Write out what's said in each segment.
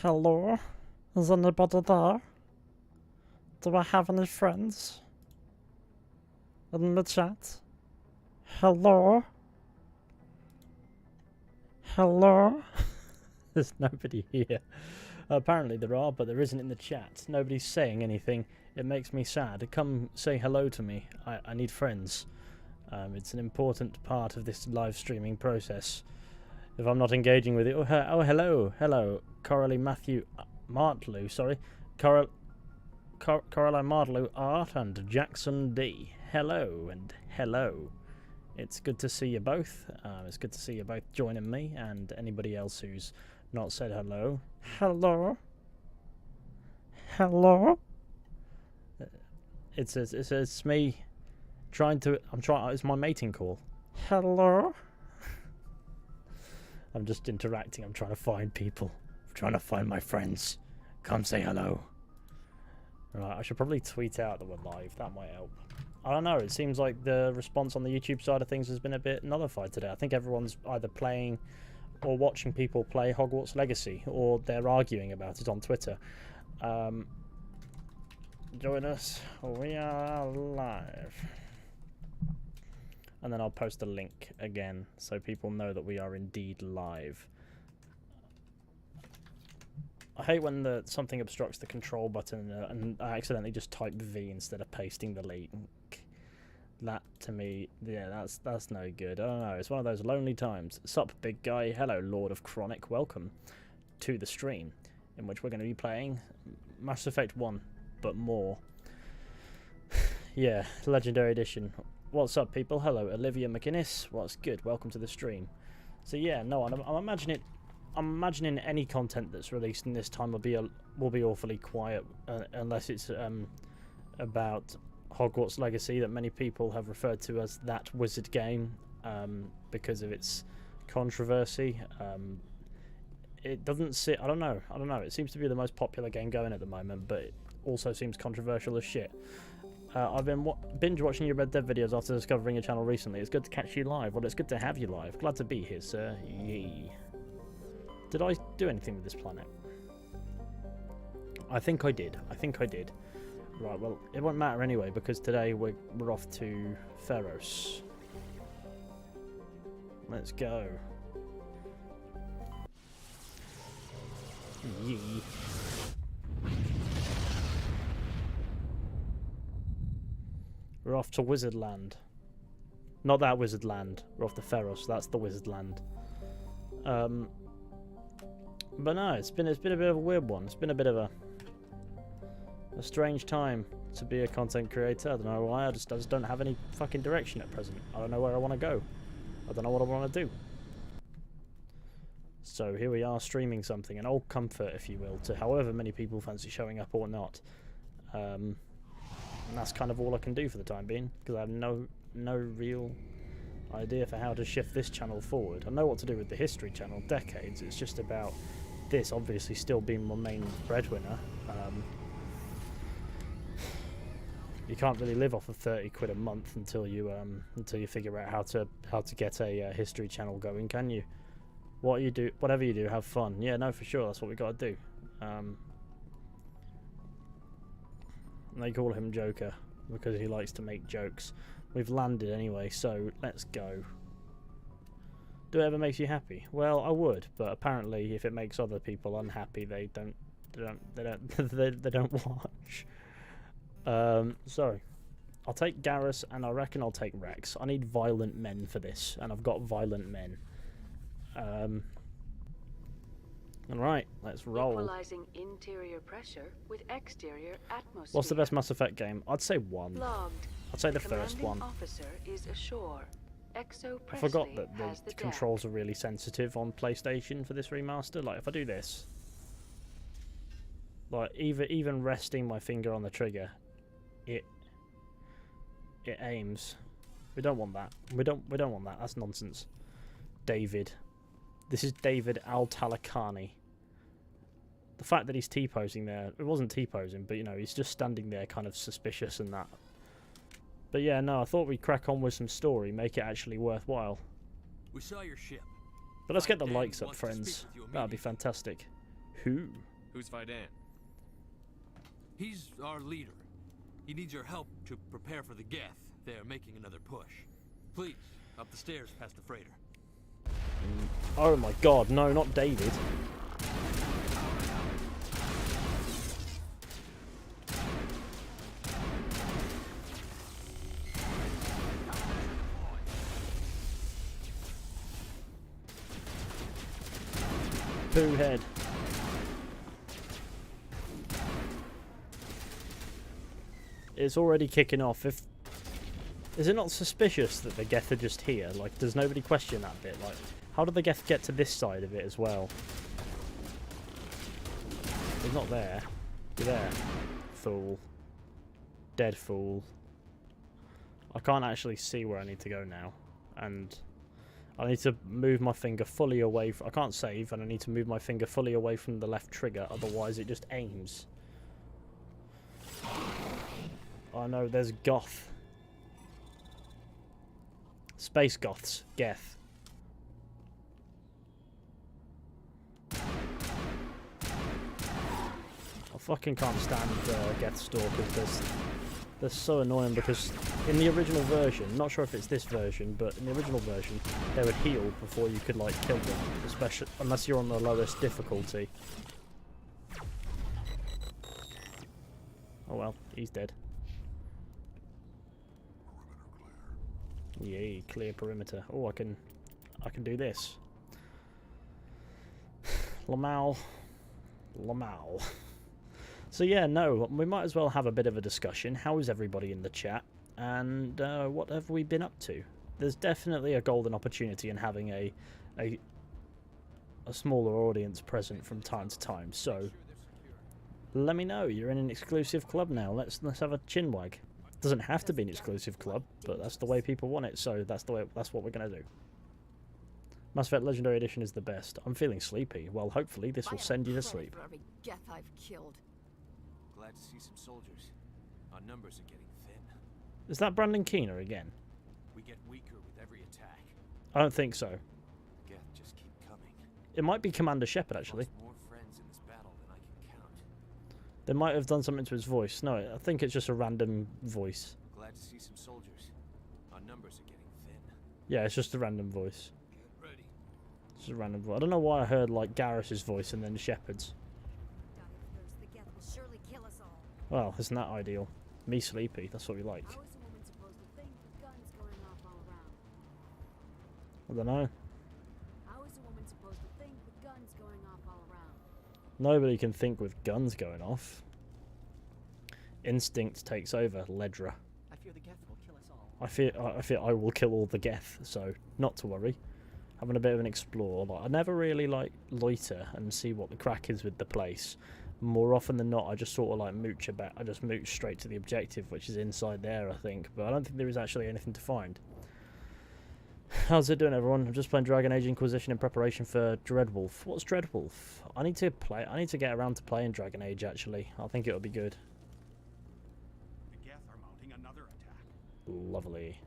Hello? Is anybody there? Do I have any friends? In the chat? Hello? Hello? There's nobody here. Apparently there are, but there isn't in the chat. Nobody's saying anything. It makes me sad. Come say hello to me. I need friends. It's an important part of this live streaming process. If I'm not engaging with it... Oh, hello. Hello. Coralie Matthew... Martlew, sorry. Coralie Martlew Art and Jackson D. Hello and hello. It's good to see you both. It's good to see you both joining me and anybody else who's not said hello. Hello? Hello? It's me trying to... It's my mating call. Hello? I'm just interacting. I'm trying to find people. I'm trying to find my friends. Come say hello. Right, I should probably tweet out that we're live. That might help. I don't know. It seems like the response on the YouTube side of things has been a bit nullified today. I think everyone's either playing or watching people play Hogwarts Legacy, or they're arguing about it on Twitter. Join us. We are live. And then I'll post a link again so people know that we are indeed live. I hate when something obstructs the control button and I accidentally just type V instead of pasting the link. That, to me, yeah, that's no good. I don't know, it's one of those lonely times. Sup, big guy. Hello, Lord of Chronic. Welcome to the stream, in which we're going to be playing Mass Effect 1, but more. Yeah, Legendary Edition. What's up, people? Hello, Olivia McInnes. What's good? Welcome to the stream. So yeah, no, I'm imagining any content that's released in this time will be awfully quiet, unless it's about Hogwarts Legacy, that many people have referred to as that wizard game because of its controversy. It doesn't sit. I don't know. It seems to be the most popular game going at the moment, but it also seems controversial as shit. I've been binge watching your Red Dead videos after discovering your channel recently. It's good to catch you live. Well, it's good to have you live. Glad to be here, sir. Yee. Did I do anything with this planet? I think I did. Right, well, it won't matter anyway, because today we're off to Feros. Let's go. Yee. We're off to Wizardland. Not that Wizardland. We're off to Feros. That's the Wizardland. But no, it's been a bit of a weird one. It's been a bit of a strange time to be a content creator. I don't know why. I just don't have any fucking direction at present. I don't know where I want to go. I don't know what I want to do. So here we are, streaming something, an old comfort, if you will, to however many people fancy showing up or not. And that's kind of all I can do for the time being, because I have no real idea for how to shift this channel forward. I know what to do with the history channel, decades. It's just about this obviously still being my main breadwinner. You can't really live off of 30 quid a month until you figure out how to get a history channel going, can you? Whatever you do, have fun. Yeah, no, for sure, that's what we got to do. They call him Joker because he likes to make jokes. We've landed anyway, so let's go. Do it ever makes you happy? Well, I would, but apparently, if it makes other people unhappy, they don't watch. Sorry. I'll take Garrus, and I reckon I'll take Rex. I need violent men for this, and I've got violent men. Alright, let's roll. Equalizing interior pressure with exterior atmosphere. What's the best Mass Effect game? I'd say 1. Logged. I'd say the first one. Officer is ashore. Exo I forgot that the controls are really sensitive on PlayStation for this remaster. Like, if I do this, like even resting my finger on the trigger, it aims. We don't want that. We don't want that. That's nonsense. David. This is David Al-Talakani. The fact that he's T-posing there, it wasn't T-posing, but you know, he's just standing there kind of suspicious and that. But yeah, no, I thought we'd crack on with some story, make it actually worthwhile. We saw your ship. But let's get the likes up, friends. That'd be fantastic. Who? Who's Fidan? He's our leader. He needs your help to prepare for the Geth. They're making another push. Please, up the stairs past the freighter. Oh my god, no, not David. Poo head. It's already kicking off. Is it not suspicious that the Geth are just here? Like, does nobody question that bit? Like, how did the Geth get to this side of it as well? He's not there. You're there. Fool. Dead fool. I can't actually see where I need to go now. And I need to move my finger fully away I can't save, and I need to move my finger fully away from the left trigger, otherwise it just aims. Oh no, there's Goth. Space Goths. Geth. I fucking can't stand Geth Stalkers. They're so annoying because in the original version, not sure if it's this version, but in the original version, they would heal before you could like kill them, especially unless you're on the lowest difficulty. Oh well, he's dead. Yay, clear perimeter. Oh, I can do this. Lamal. So yeah, no, we might as well have a bit of a discussion. How is everybody in the chat? And what have we been up to? There's definitely a golden opportunity in having a smaller audience present from time to time. So let me know. You're in an exclusive club now. Let's have a chinwag. Doesn't have to be an exclusive club, but that's the way people want it. So that's what we're gonna do. Mass Effect Legendary Edition is the best. I'm feeling sleepy. Well, hopefully this will send you to sleep. For every Geth I've killed. Glad to see some soldiers. Our numbers are getting thin. Is that Brandon Keener again? We get weaker with every attack. I don't think so. Geth just keep coming. It might be Commander Shepard, actually. Lost more friends in this battle than I can count. They might have done something to his voice. No, I think it's just a random voice. Glad to see some soldiers. Our numbers are getting thin. Yeah, it's just a random voice. Get ready. It's just a random voice. I don't know why I heard like Garrus's voice and then Shepard's. The Geth will surely kill us all. Well, isn't that ideal? Me sleepy. That's what we like. How is a woman supposed to think with guns going off all around? I don't know. How is a woman supposed to think with guns going off all around? Nobody can think with guns going off. Instinct takes over. Ledra. I fear the Geth will kill us all. I fear I will kill all the Geth. So not to worry. Having a bit of an explore. Like, I never really like loiter and see what the crack is with the place. More often than not, I just sort of like mooch about. I just mooch straight to the objective, which is inside there, I think. But I don't think there is actually anything to find. How's it doing, everyone? I'm just playing Dragon Age Inquisition in preparation for Dreadwolf. What's Dreadwolf? I need to get around to playing Dragon Age. Actually, I think it'll be good. The Geth are mounting another attack. Lovely.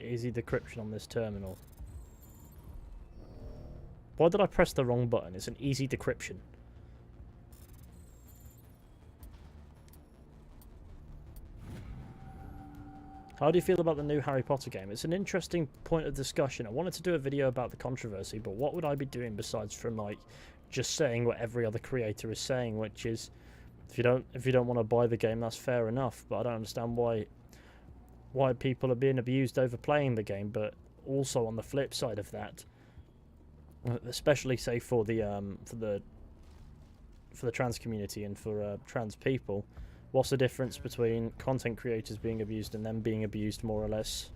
Easy decryption on this terminal. Why did I press the wrong button? It's an easy decryption. How do you feel about the new Harry Potter game? It's an interesting point of discussion. I wanted to do a video about the controversy, but what would I be doing besides from like just saying what every other creator is saying, which is if you don't want to buy the game, that's fair enough. But I don't understand why people are being abused over playing the game. But also on the flip side of that, especially say for the trans community and for trans people, what's the difference between content creators being abused and them being abused more or less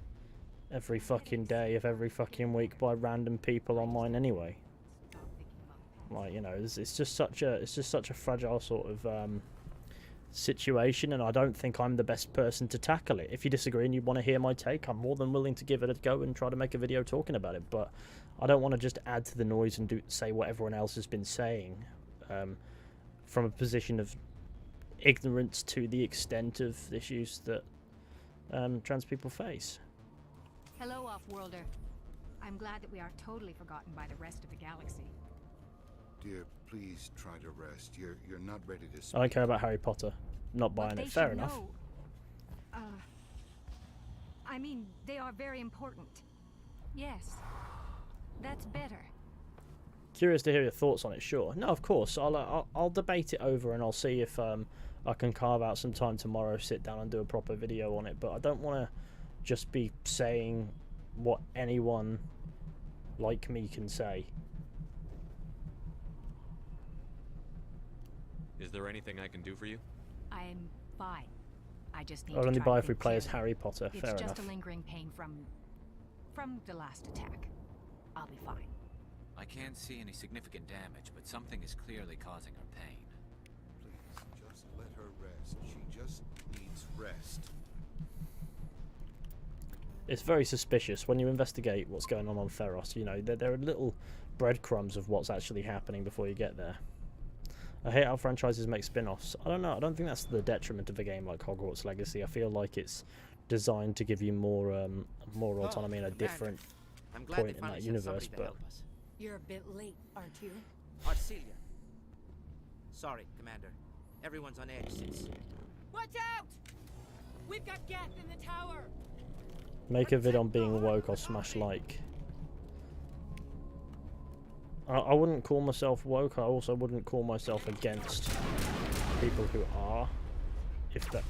every fucking day of every fucking week by random people online anyway? Like, you know, it's just such a fragile sort of situation, and I don't think I'm the best person to tackle it. If you disagree and you want to hear my take, I'm more than willing to give it a go and try to make a video talking about it, but I don't want to just add to the noise and say what everyone else has been saying from a position of ignorance to the extent of issues that trans people face. Hello, Off-Worlder. I'm glad that we are totally forgotten by the rest of the galaxy. Dear please try to rest. You're not ready to I speak. don't care about Harry Potter. Not buying it. Fair enough. I mean, they are very important. Yes, that's better. Curious to hear your thoughts on it. Sure. No, of course. I'll debate it over and I'll see if I can carve out some time tomorrow, sit down and do a proper video on it. But I don't want to just be saying what anyone like me can say. Is there anything I can do for you? I'm fine. I just need I'll to only try buy to if we think play as clearly. Harry Potter. It's Fair just enough. a lingering pain from the last attack. I'll be fine. I can't see any significant damage, but something is clearly causing her pain. Please, just let her rest. She just needs rest. It's very suspicious when you investigate what's going on Feros. You know, there are little breadcrumbs of what's actually happening before you get there. I hate how franchises make spin-offs. I don't know. I don't think that's to the detriment of a game like Hogwarts Legacy. I feel like it's designed to give you more autonomy in a different point in that universe. But You're a bit late, aren't you? Arcelia. Sorry, Commander. Everyone's on edge since... Watch out! We've got Geth in the tower! make a vid on being woke or smash like. I wouldn't call myself woke. I also wouldn't call myself against people who are, if that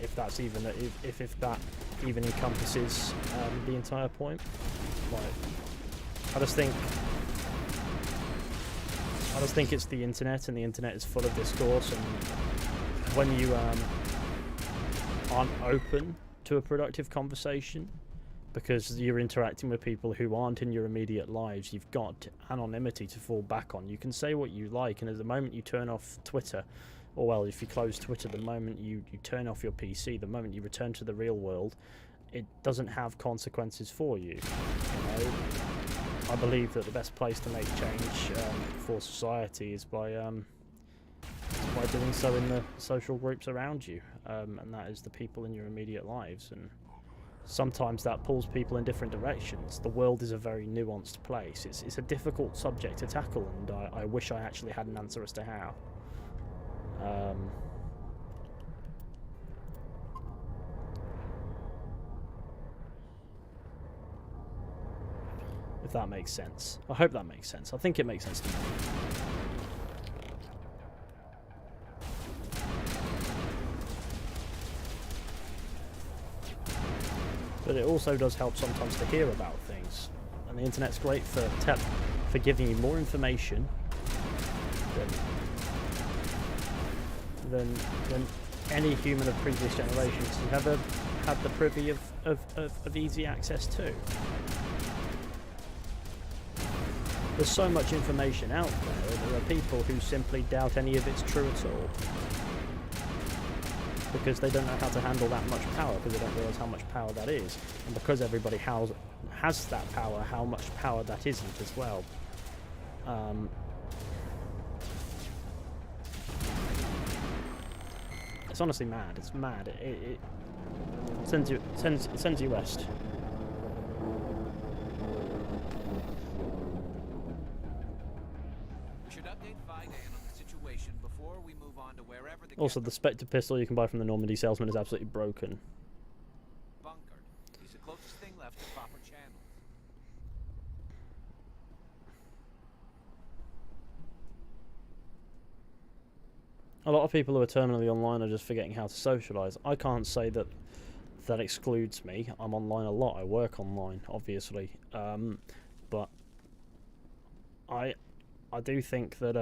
even encompasses the entire point. Like, I just think it's the internet, and the internet is full of discourse, and when you aren't open to a productive conversation because you're interacting with people who aren't in your immediate lives, you've got anonymity to fall back on. You can say what you like, and at the moment you turn off Twitter, or well, if you close Twitter, the moment you turn off your PC, the moment you return to the real world, it doesn't have consequences for you. You know, I believe that the best place to make change for society is by doing so in the social groups around you, and that is the people in your immediate lives. And sometimes that pulls people in different directions. The world is a very nuanced place. It's a difficult subject to tackle, and I wish I actually had an answer as to how. If that makes sense. I hope that makes sense. I think it makes sense to me. But it also does help sometimes to hear about things, and the internet's great for giving you more information than any human of previous generations has ever had the privy of easy access to. There's so much information out there, and there are people who simply doubt any of it's true at all, because they don't know how to handle that much power, because they don't realise how much power that is, and because everybody has that power, how much power that isn't as well. It's honestly mad. It's mad. It sends you west. We should update Fizhy on the situation before we move on to wherever the Also, the Spectre pistol you can buy from the Normandy salesman is absolutely broken. bunkered. He's the closest thing left to proper channels. A lot of people who are terminally online are just forgetting how to socialise. I can't say that that excludes me. I'm online a lot. I work online, obviously, but I do think that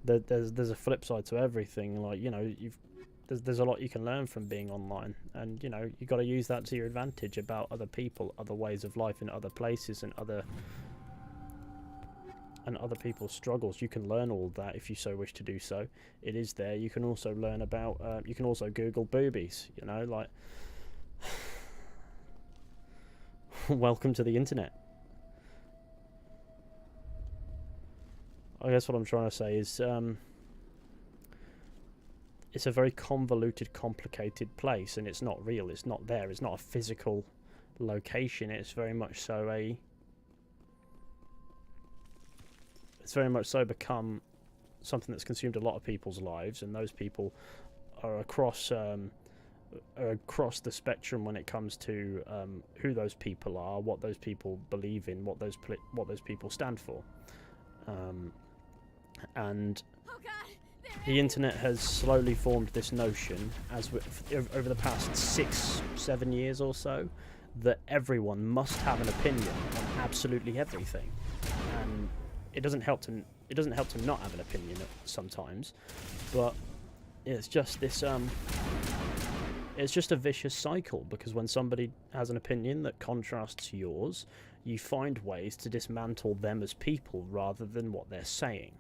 there's a flip side to everything. Like, you know, there's a lot you can learn from being online, and you know, you got to use that to your advantage about other people, other ways of life in other places, and other people's struggles. You can learn all that if you so wish to do so. It is there. You can also learn about you can also Google boobies, you know, like welcome to the internet. I guess what I'm trying to say is it's a very convoluted, complicated place, and it's not real. It's not there. It's not a physical location. It's very much so it's very much so become something that's consumed a lot of people's lives, and those people are across the spectrum when it comes to who those people are, what those people believe in, what those people stand for, and the internet has slowly formed this notion, over the past 6-7 years or so, that everyone must have an opinion on absolutely everything, and it doesn't help to not have an opinion sometimes, but it's just this it's just a vicious cycle, because when somebody has an opinion that contrasts yours, you find ways to dismantle them as people rather than what they're saying.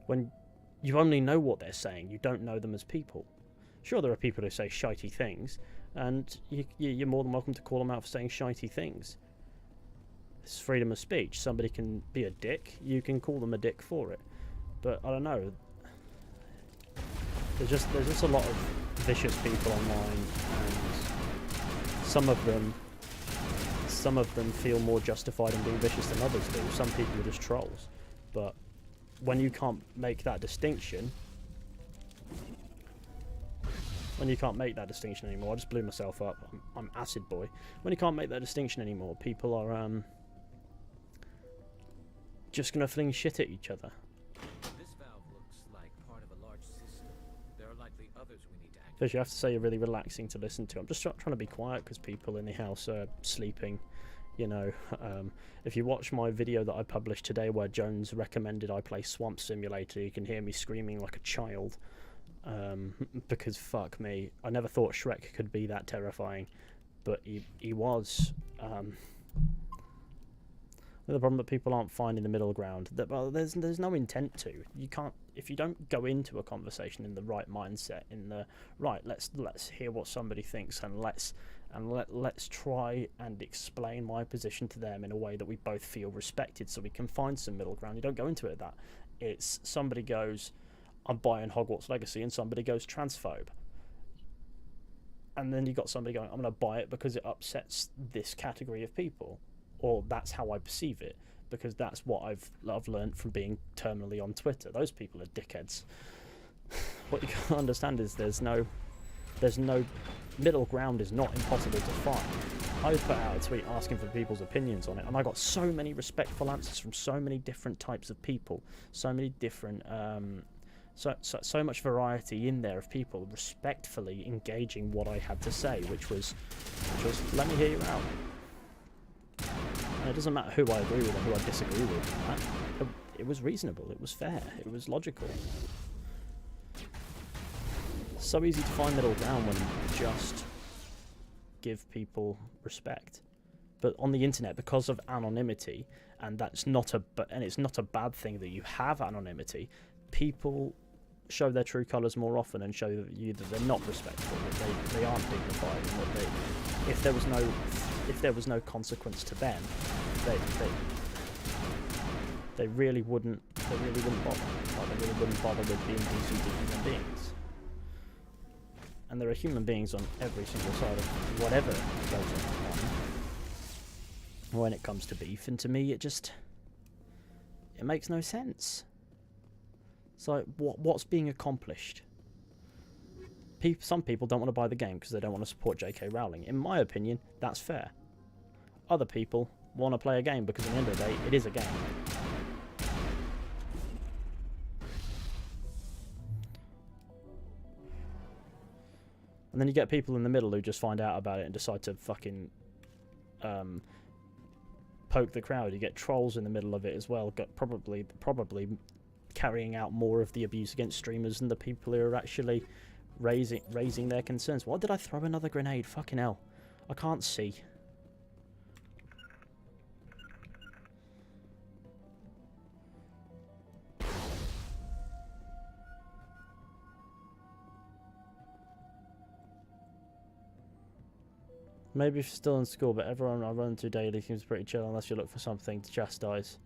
When you only know what they're saying, you don't know them as people. Sure, there are people who say shitey things, and you're more than welcome to call them out for saying shitey things. It's freedom of speech. Somebody can be a dick, you can call them a dick for it. But I don't know. There's just a lot of vicious people online, and some of them feel more justified in being vicious than others do. Some people are just trolls. But when you can't make that distinction, anymore, I just blew myself up. I'm acid boy. When you can't make that distinction anymore, people are just gonna fling shit at each other. This valve looks like part of a large system. There are likely others we need to activate. Fizhy, I have to say, you're really relaxing to listen to. I'm just trying to be quiet because people in the house are sleeping. You know, if you watch my video that I published today where Jones recommended I play Swamp Simulator, you can hear me screaming like a child. Because fuck me, I never thought Shrek could be that terrifying, but he was. The problem that people aren't finding the middle ground. That, well, there's no intent to. You can't, if you don't go into a conversation in the right mindset, in the right, let's hear what somebody thinks, and let's try and explain my position to them in a way that we both feel respected, so we can find some middle ground. You don't go into it that. It's somebody goes, I'm buying Hogwarts Legacy, and somebody goes transphobe. And then you got somebody going, I'm going to buy it because it upsets this category of people. Or that's how I perceive it, because that's what I've learned from being terminally on Twitter. Those people are dickheads. What you can't understand is there's no middle ground. Is not impossible to find. I put out a tweet asking for people's opinions on it, and I got so many respectful answers from so many different types of people, so many different so much variety in there of people respectfully engaging what I had to say, which was let me hear you out. And it doesn't matter who I agree with and who I disagree with. It was reasonable, it was fair, it was logical. It's so easy to find middle ground when you just give people respect. But on the internet, because of anonymity, and it's not a bad thing that you have anonymity, people show their true colours more often and show you that they're not respectful, that they aren't dignified, and that if there was no consequence to them, they really wouldn't bother. Like, they really wouldn't bother with being decent to human beings. And there are human beings on every single side of whatever goes on when it comes to beef, and to me it makes no sense. It's like, what's being accomplished? Some people don't want to buy the game because they don't want to support J.K. Rowling. In my opinion, that's fair. Other people want to play a game because at the end of the day, it is a game. And then you get people in the middle who just find out about it and decide to fucking poke the crowd. You get trolls in the middle of it as well, probably carrying out more of the abuse against streamers than the people who are actually raising their concerns. What did I throw another grenade? Fucking hell. I can't see. Maybe if you're still in school, but everyone I run into daily seems pretty chill unless you look for something to chastise.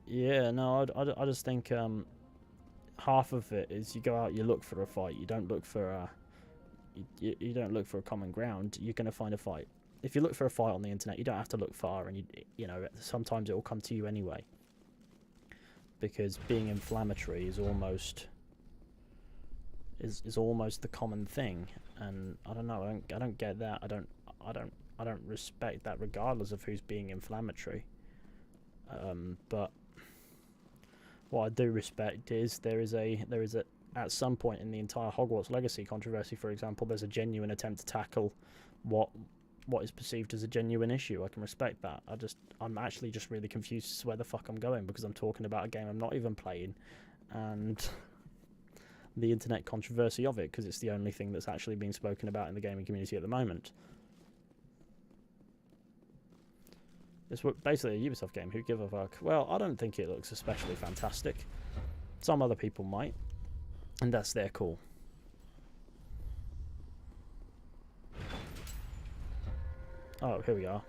Yeah, no, I just think half of it is you go out, you look for a fight. You don't look for you don't look for a common ground. You're gonna find a fight. if you look for a fight on the internet, you don't have to look far, and you know, sometimes it will come to you anyway. Because being inflammatory is almost the common thing, and I don't know. I don't get that. I don't respect that, regardless of who's being inflammatory. But what I do respect is there is a at some point in the entire Hogwarts Legacy controversy, for example, there's a genuine attempt to tackle what is perceived as a genuine issue. I can respect that. I'm actually just really confused as to where the fuck I'm going, because I'm talking about a game I'm not even playing, and the internet controversy of it, because it's the only thing that's actually being spoken about in the gaming community at the moment. It's basically a Ubisoft game. Who give a fuck? Well, I don't think it looks especially fantastic. Some other people might, and that's their call. Oh, here we are.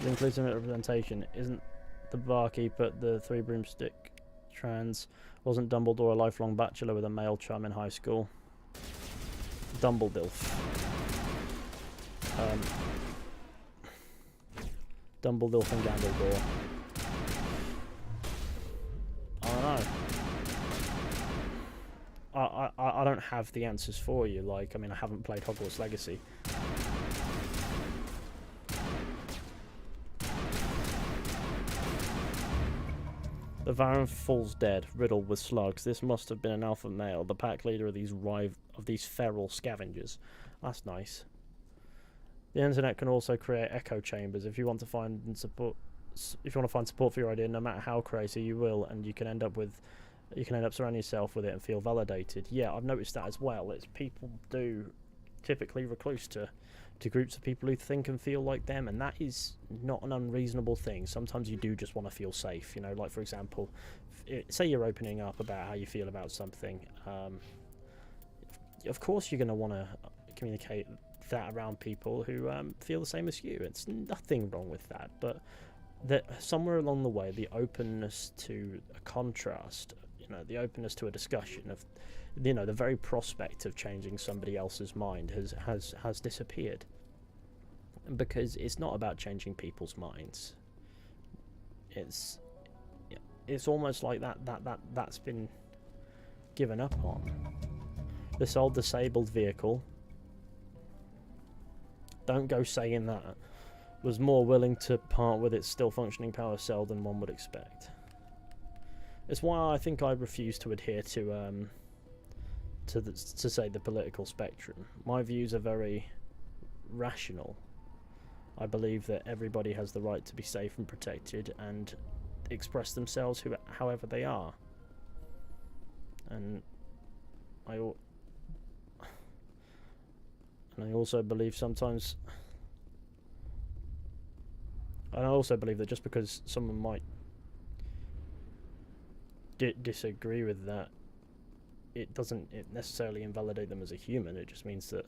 It includes a representation. Isn't the barkeep at the Three Broomstick trans? Wasn't Dumbledore a lifelong bachelor with a male chum in high school? Dumbledilf. Dumbledore and Gandalf. I don't know. I don't have the answers for you. Like, I mean, I haven't played Hogwarts Legacy. The Varan falls dead, riddled with slugs. This must have been an alpha male, the pack leader of these feral scavengers. That's nice. The internet can also create echo chambers. If you want to find support for your idea, no matter how crazy, you will, and you can end up surrounding yourself with it and feel validated. Yeah, I've noticed that as well. It's people do typically recluse to groups of people who think and feel like them, and that is not an unreasonable thing. Sometimes you do just want to feel safe, you know, like, for example, say you're opening up about how you feel about something. Of course you're going to want to communicate that around people who feel the same as you. It's nothing wrong with that, but that somewhere along the way, the openness to a contrast, you know, the openness to a discussion of, you know, the very prospect of changing somebody else's mind has disappeared, because it's not about changing people's minds. It's almost like that's been given up on. This old disabled vehicle, don't go saying that, was more willing to part with its still functioning power cell than one would expect. It's why I think I refuse to adhere to say the political spectrum. My views are very rational. I believe that everybody has the right to be safe and protected and express themselves however they are. And I also believe sometimes. And I also believe that just because someone might disagree with that, it doesn't necessarily invalidate them as a human. It just means that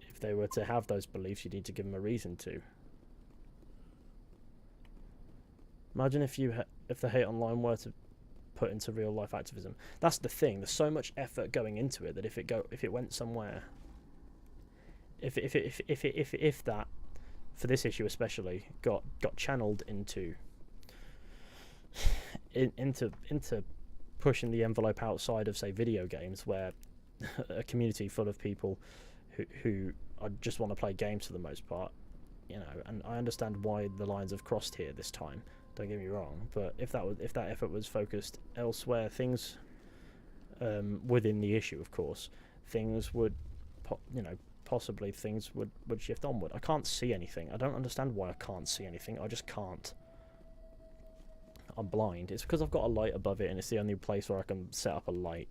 if they were to have those beliefs, you need to give them a reason to. Imagine if the hate online were to put into real life activism. That's the thing. There's so much effort going into it that if it went somewhere, if that, for this issue especially, got channeled into pushing the envelope outside of, say, video games, where a community full of people who just want to play games for the most part, you know, and I understand why the lines have crossed here this time, don't get me wrong, but if that effort was focused elsewhere, things within the issue, of course, things would, possibly things would shift onward. I can't see anything. I don't understand why I can't see anything. I just can't. I'm blind. It's because I've got a light above it, and it's the only place where I can set up a light.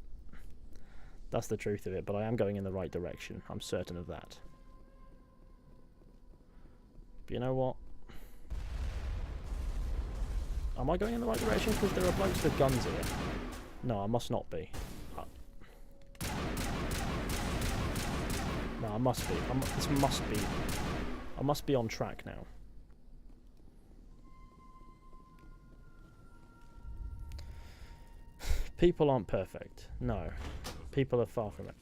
That's the truth of it, but I am going in the right direction. I'm certain of that. But you know what? Am I going in the right direction? Because there are blokes with guns here. No, I must not be. No, I must be. I must be on track now. People aren't perfect. No. People are far from it.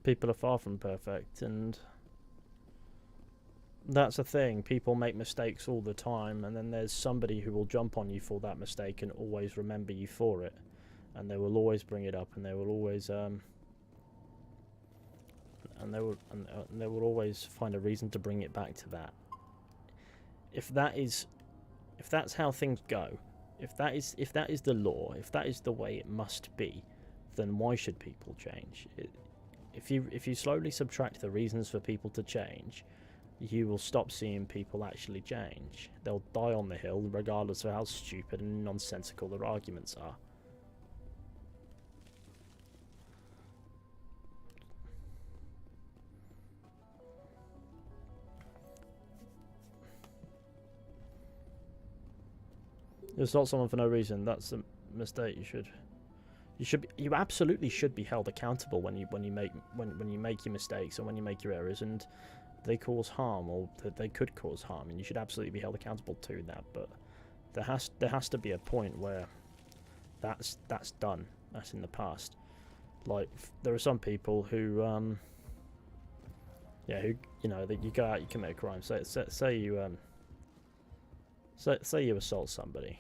People are far from perfect, and that's the thing. People make mistakes all the time, and then there's somebody who will jump on you for that mistake and always remember you for it, and they will always bring it up, and they will always they will always find a reason to bring it back to that. If that's how things go, if that is the law, if that is the way it must be, then why should people change? If you slowly subtract the reasons for people to change, you will stop seeing people actually change. They'll die on the hill regardless of how stupid and nonsensical their arguments are. It's not someone for no reason. That's a mistake. You absolutely should be held accountable when you make your mistakes and when you make your errors and they cause harm, or that they could cause harm, and you should absolutely be held accountable to that. But there has to be a point where that's done. That's in the past. Like, there are some people who who that you go out, you commit a crime. Say you assault somebody.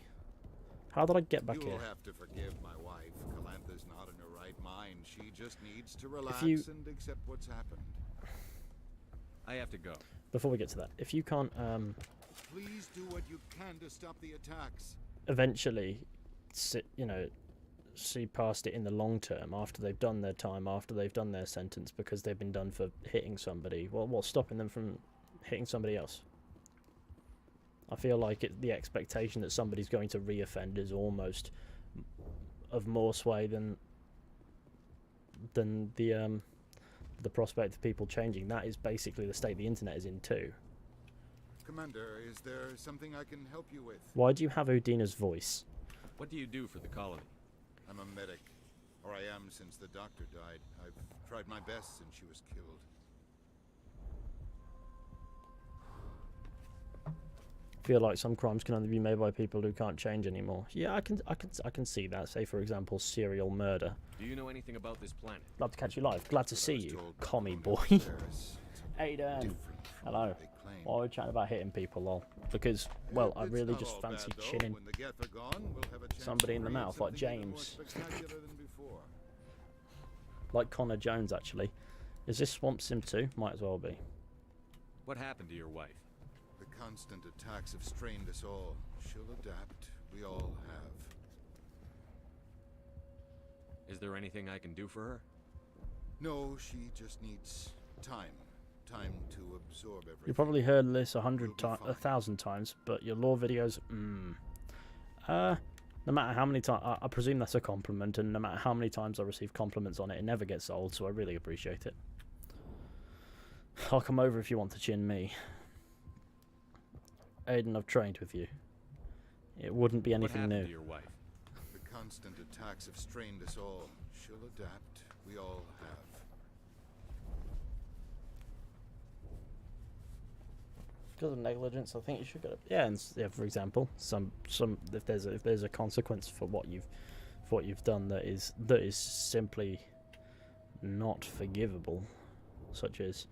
How did I get back here? You'll have to forgive my wife. Calantha's not in her right mind. She just needs to relax and accept what's happened. I have to go. Before we get to that, if you can't Please do what you can to stop the attacks. eventually see past it in the long term, after they've done their time, after they've done their sentence, because they've been done for hitting somebody, well, what's stopping them from hitting somebody else? I feel like the expectation that somebody's going to re-offend is almost of more sway than the prospect of people changing. That is basically the state the internet is in too. Commander, is there something I can help you with? Why do you have Udina's voice? What do you do for the colony? I'm a medic, or I am since the doctor died. I've tried my best since she was killed. Feel like some crimes can only be made by people who can't change anymore. Yeah, I can see that. Say, for example, serial murder. Do you know anything about this planet? Glad to catch you live. Glad to see you, commie boy. Aiden, hello. Why are we chatting about hitting people, lol? Because, well, I really just fancy chinning somebody in the mouth, like James. Like Connor Jones, actually. Is this Swamp Sim 2? Might as well be. What happened to your wife? The constant attacks have strained us all. She'll adapt. We all have. Is there anything I can do for her? No, she just needs time. Time to absorb everything. You probably heard this 1,000 times, but your lore videos, no matter how many times, I presume that's a compliment, and no matter how many times I receive compliments on it, it never gets old, so I really appreciate it. I'll come over if you want to chin me. Aiden, I've trained with you. It wouldn't be anything new. What happened to your wife? The constant attacks have strained us all. She'll adapt. We all have. Because of negligence, I think you should get it. Yeah, and yeah, for example, some if there's a consequence for what you've done that is simply not forgivable, such as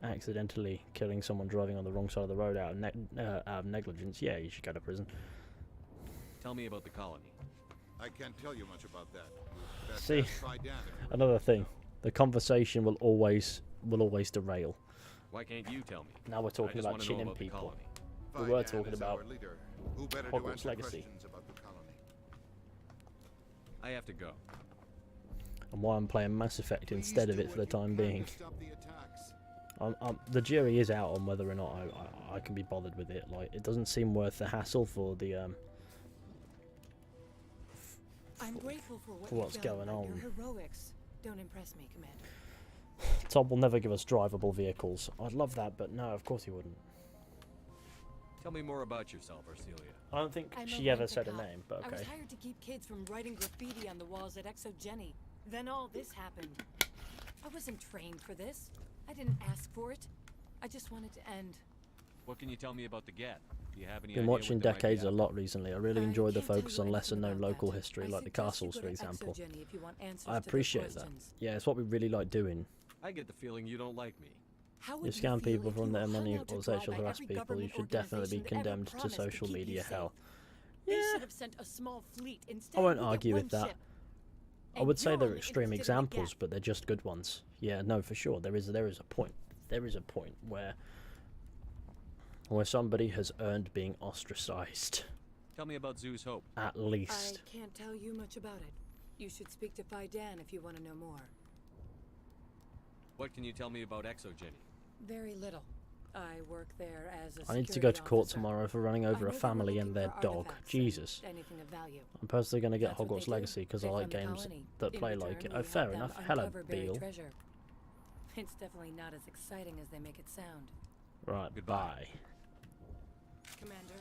accidentally killing someone driving on the wrong side of the road out of negligence, yeah, you should go to prison. Tell me about the colony. I can't tell you much about that. See, another thing, the conversation will always derail. Why can't you tell me? Now we're talking about chinning people. We were talking about Hogwarts Legacy. I have to go. And why I'm playing Mass Effect instead of it for the time being. The jury is out on whether or not I can be bothered with it. Like, it doesn't seem worth the hassle for the I'm grateful for what's going on. Your heroics don't impress me, Commander. Tom will never give us drivable vehicles. I'd love that, but no, of course he wouldn't. Tell me more about yourself, Arcelia. I don't think she ever said a name, but okay. I was hired to keep kids from writing graffiti on the walls at Exogeny. Then all this happened. I wasn't trained for this. I didn't ask for it. I just wanted to end. What can you tell me about the Geth? Do you have any Been idea watching what there might be Decades a after? lot recently. I really enjoyed the focus on lesser-known about local that. history, I like the suggest you castles, go for to example. Exogeny if you want answers I to those appreciate that. questions. Yeah, it's what we really like doing. I get the feeling you don't like me. How You would scam feel people if from you their were money hung out or to dry sexual by harass every people. You government should definitely be organization that ever condemned to promised social keep you media safe? hell. They Yeah. should have sent a small fleet instead. I won't we get argue one with that. ship. I And would say you're they're only extreme interested in the examples, gap. but they're just good ones. Yeah, no, for sure. There is a point. There is a point where somebody has earned being ostracized. Tell me about Zoo's Hope. At I least. can't tell you much about it. You should speak to Fidan if you want to know more. What can you tell me about Exogeny? Very little. I work there as a I need to go to court officer. tomorrow for running I over know a they were family looking and their for dog. artifacts Jesus. and anything of value. I'm personally going to get That's what they Hogwarts do. Legacy because I They like fund the games colony. that In play return, like it. we Oh, help fair them enough. Hello, uncover buried Beale. treasure. It's definitely not as exciting as they make it sound. Right, Goodbye. bye. Commander.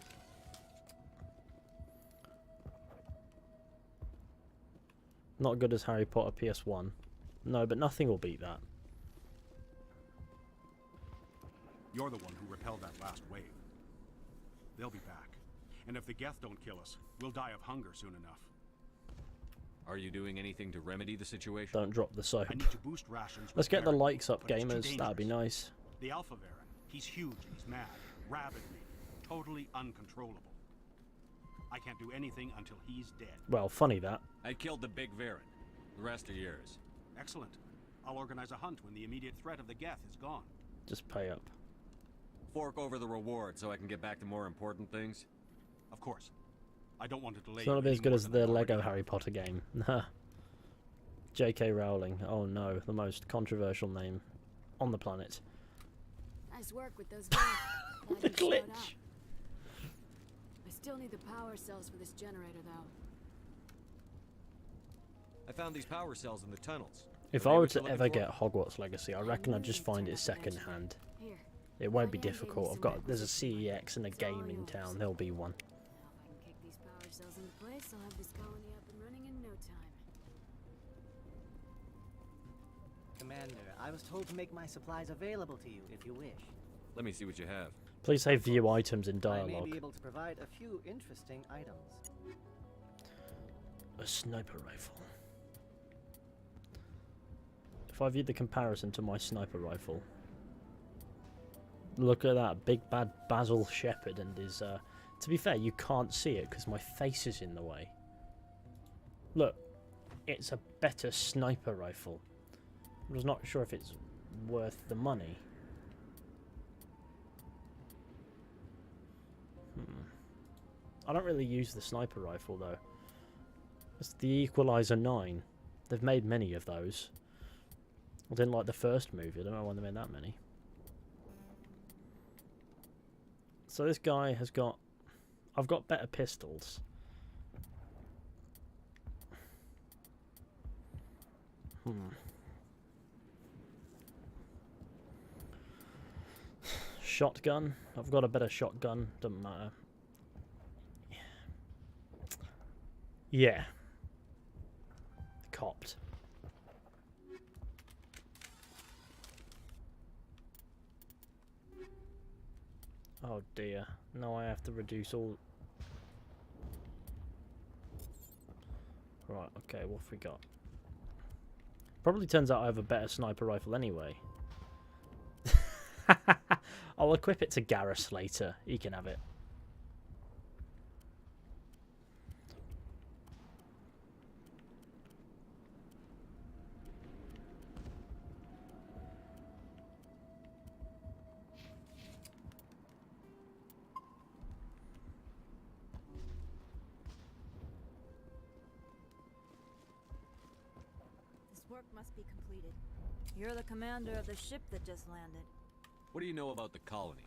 Not good as Harry Potter PS1. No, but nothing will beat that. You're the one who repelled that last wave. They'll be back. And if the Geth don't kill us, we'll die of hunger soon enough. Are you doing anything to remedy the situation? Don't drop the soap. I need to boost rations. Let's with get the Varric, likes up, but it's too gamers. That'd be dangerous. nice. The Alpha Baron, he's huge and he's mad, rabid me, totally uncontrollable. I can't do anything until he's dead. Well, funny that. I killed the big Varen. The rest are yours. Excellent. I'll organize a hunt when the immediate threat of the Geth is gone. Just pay up. Fork over the reward so I can get back to more important things. Of course. I don't want to delay. It's not you be as any good more as than the I already Lego have. Harry Potter game. J.K. Rowling. Oh no, the most controversial name on the planet. Nice work with those guys. Glad The you showed glitch. up. I still need the power cells for this generator, though. I found these power cells in the tunnels. If Are I they were what to you're looking ever for? get Hogwarts Legacy, I reckon I'd just find it second hand. Here. It won't be Fidan gave me difficult. some There's a requisition money. CEX and a It's all game in yours. town. There'll be one. Now if I can kick these power cells into place, I'll have this colony up and running in no time. Commander, I was told to make my supplies available to you if you wish. Let me see what you have. Please say view items in I may dialogue. be able to provide a few interesting items. A sniper rifle. If I viewed the comparison to my sniper rifle, look at that big bad Basil Shepherd and his. To be fair, you can't see it because my face is in the way. Look, it's a better sniper rifle. I'm just not sure if it's worth the money. I don't really use the sniper rifle though. It's the Equalizer 9. They've made many of those. I didn't like the first movie. I don't know why they made that many. So this guy has got... I've got better pistols. Shotgun. I've got a better shotgun. Doesn't matter. Yeah. Copped. Oh dear. Now I have to reduce all... Right, okay, what have we got? Probably turns out I have a better sniper rifle anyway. I'll equip it to Garrus later. He can have it. This work must be completed. You're the commander of the ship that just landed. What do you know about the colony?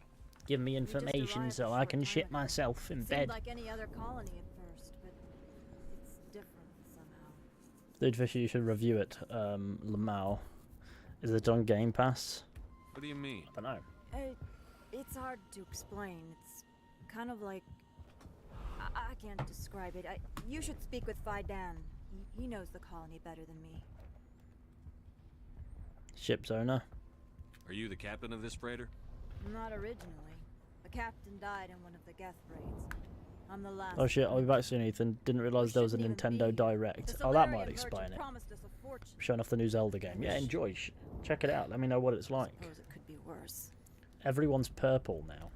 Give me just information arrived so a I short can time shit ago. myself in Seemed bed. like any other colony at first, but it's different somehow. Dude Fisher, you should review it. Lamau. Is it on Game Pass? What do you mean? I don't know. It's hard to explain. It's kind of like... I can't describe it. You should speak with Fidan. He knows the colony better than me. Ship's owner. Are you the captain of this freighter? Not originally. The captain died in one of the Geth raids. I'm the last. Oh shit, I'll be back soon, Ethan. Didn't realise there was a shouldn't even Nintendo be. Direct. The Oh, that Solarian might merchant explain it. promised us a fortune. Showing off the new Zelda game. Yeah, enjoy. Check it out. Let me know what it's like. Suppose it could be worse. Everyone's purple now.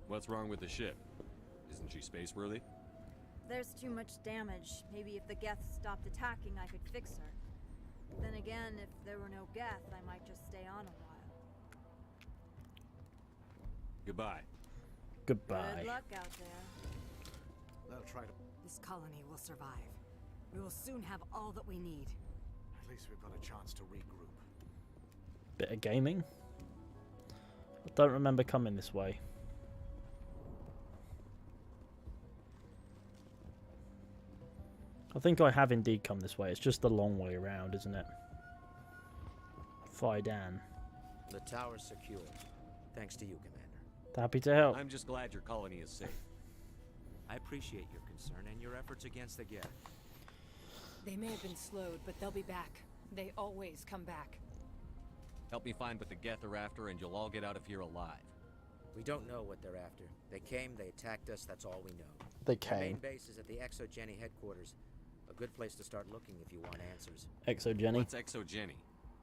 What's wrong with the ship? Isn't she space-worthy? There's too much damage. Maybe if the Geth stopped attacking, I could fix her. Then again, if there were no Geth, I might just stay on a while. Goodbye. Goodbye. Good luck out there. They'll try to... This colony will survive. We will soon have all that we need. At least we've got a chance to regroup. Bit of gaming. I don't remember coming this way. I think I have indeed come this way. It's just the long way around, isn't it? Fidan. The tower's secure. Thanks to you, Commander. Happy to help. I'm just glad your colony is safe. I appreciate your concern and your efforts against the Geth. They may have been slowed, but they'll be back. They always come back. Help me find what the Geth are after, and you'll all get out of here alive. We don't know what they're after. They came, they attacked us, that's all we know. They The main came. base is at the Exogeny headquarters. A good place to start looking if you want answers. Exogeny. What's Exogeny?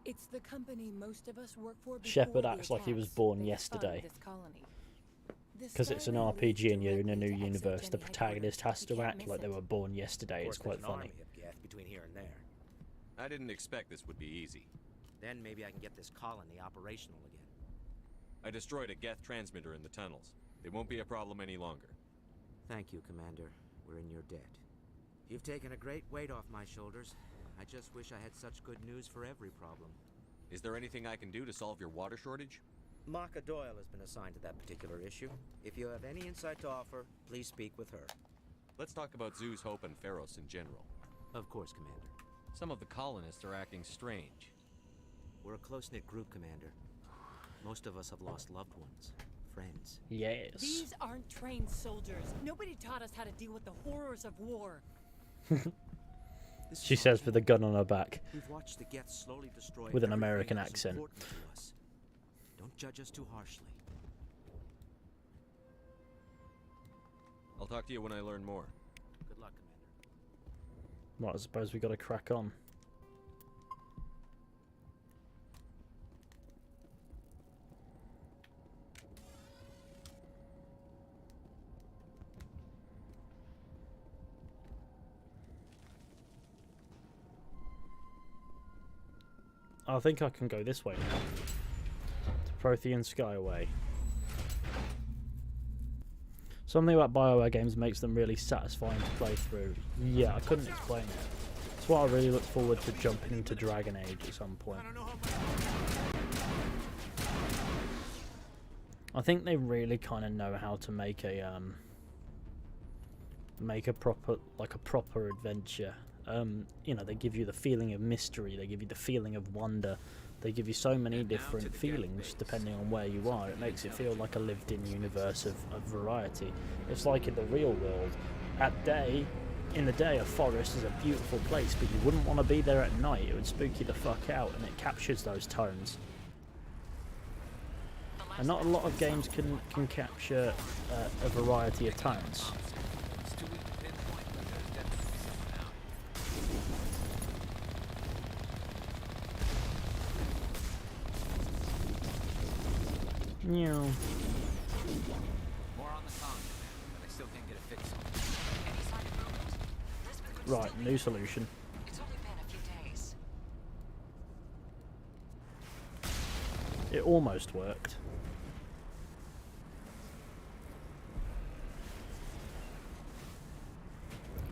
It's the company most of us work for. Shepard acts like he was born yesterday. Because it's an RPG and you're in a new universe, the protagonist has to act like they were born yesterday. It's quite funny. Between here and there. I didn't expect this would be easy. Then maybe I can get this colony operational again. I destroyed a Geth transmitter in the tunnels. They won't be a problem any longer. Thank you, Commander. We're in your debt. You've taken a great weight off my shoulders. I just wish I had such good news for every problem. Is there anything I can do to solve your water shortage? Maka Doyle has been assigned to that particular issue. If you have any insight to offer, please speak with her. Let's talk about Zoo's Hope and Feros in general. Of course, Commander. Some of the colonists are acting strange. We're a close-knit group, Commander. Most of us have lost loved ones, friends. Yes. These aren't trained soldiers. Nobody taught us how to deal with the horrors of war. She says with a gun on her back. We've watched the Geth slowly destroy with an everything American that's accent. important to us. Don't judge us too harshly. I'll talk to you when I learn more. Good luck, Commander. Right, I suppose we got to crack on. I think I can go this way now. To Prothean Skyway. Something about BioWare games makes them really satisfying to play through. Yeah, I couldn't explain it. That's why I really look forward to jumping into Dragon Age at some point. I think they really kind of know how to make a proper adventure. You know, they give you the feeling of mystery, they give you the feeling of wonder, they give you so many different feelings depending on where you are. It makes it feel like a lived-in universe of variety. It's like in the real world. In the day, a forest is a beautiful place, but you wouldn't want to be there at night. It would spook you the fuck out, and it captures those tones. And not a lot of games can capture a variety of tones. Yeah. More on the con, but I still can't get a fix on it. Any sign of movement? Right, new solution. It's only been a few days. It almost worked.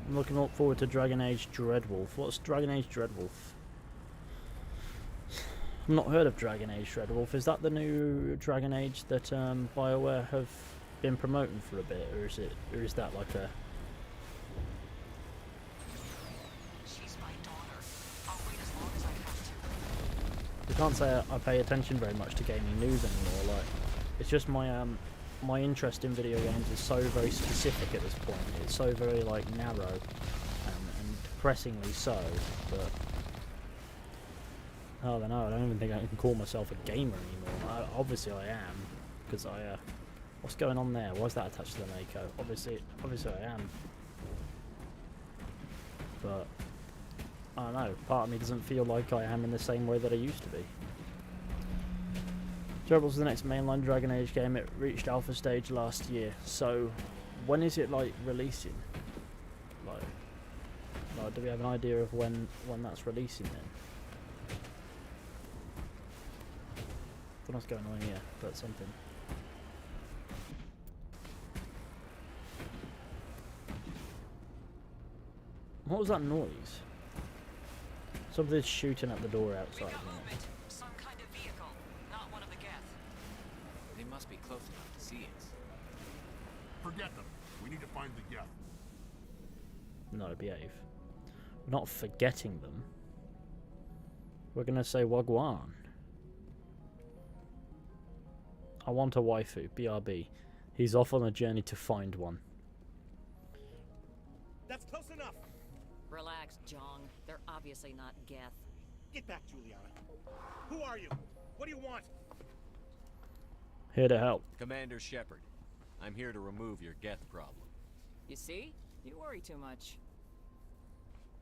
I'm looking forward to Dragon Age Dreadwolf. What's Dragon Age Dreadwolf? I've not heard of Dragon Age Dreadwolf. Is that the new Dragon Age that BioWare have been promoting for a bit, or is that like a? She's my daughter. I'll wait as long as I have to. I can't say I pay attention very much to gaming news anymore. Like, it's just my my interest in video games is so very specific at this point. It's so very like narrow, and depressingly so. But I don't know. I don't even think I can call myself a gamer anymore. Obviously I am, because I. What's going on there? Why is that attached to the Mako? Obviously I am. But I don't know, part of me doesn't feel like I am in the same way that I used to be. Gerbils is the next mainline Dragon Age game. It reached alpha stage last year, so when is it like releasing? Like do we have an idea of when that's releasing then? I don't know what's going on here, but something. What was that noise? Something's shooting at the door outside. Some kind of vehicle, not one of the Geth. They must be close enough to see us. Forget them. We need to find the Geth. No, behave. We're not forgetting them. We're gonna say Wagwan. I want a waifu. BRB. He's off on a journey to find one. That's close enough. Relax, Jeong. They're obviously not Geth. Get back, Juliana. Who are you? What do you want? Here to help. Commander Shepard, I'm here to remove your Geth problem. You see? You worry too much.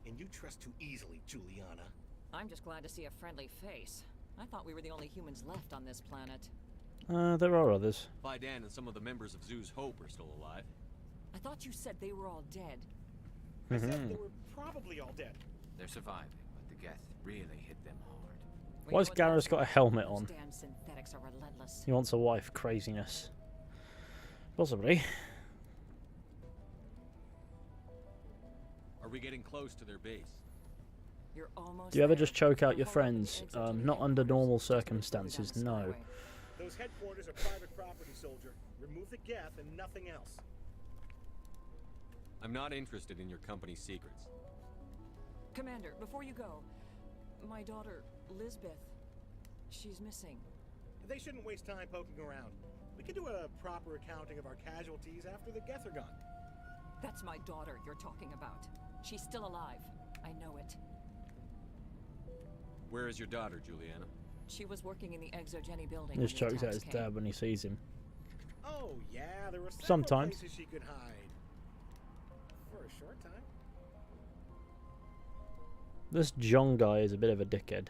And you trust too easily, Juliana. I'm just glad to see a friendly face. I thought we were the only humans left on this planet. There are others. Fidan and some of the members of Zoo's Hope are still alive. I thought you said they were all dead. I said they were probably all dead. They're surviving, but the Geth really hit them hard. Why's Garrus got a helmet on? Those damn synthetics are relentless. He wants a wife. Craziness. Possibly. Are we getting close to their base? You're almost Do you ever there. just choke out your friends? Not under normal circumstances, no. Those headquarters are private property, soldier. Remove the Geth and nothing else. I'm not interested in your company's secrets. Commander, before you go, my daughter, Lisbeth, she's missing. They shouldn't waste time poking around. We can do a proper accounting of our casualties after the Geth are gone. That's my daughter you're talking about. She's still alive. I know it. Where is your daughter, Juliana? She was working in the Exogeny building. He just chokes out his dad when he sees him. Oh, yeah, there were several Sometimes. places she could hide. For a short time. This Jeong guy is a bit of a dickhead.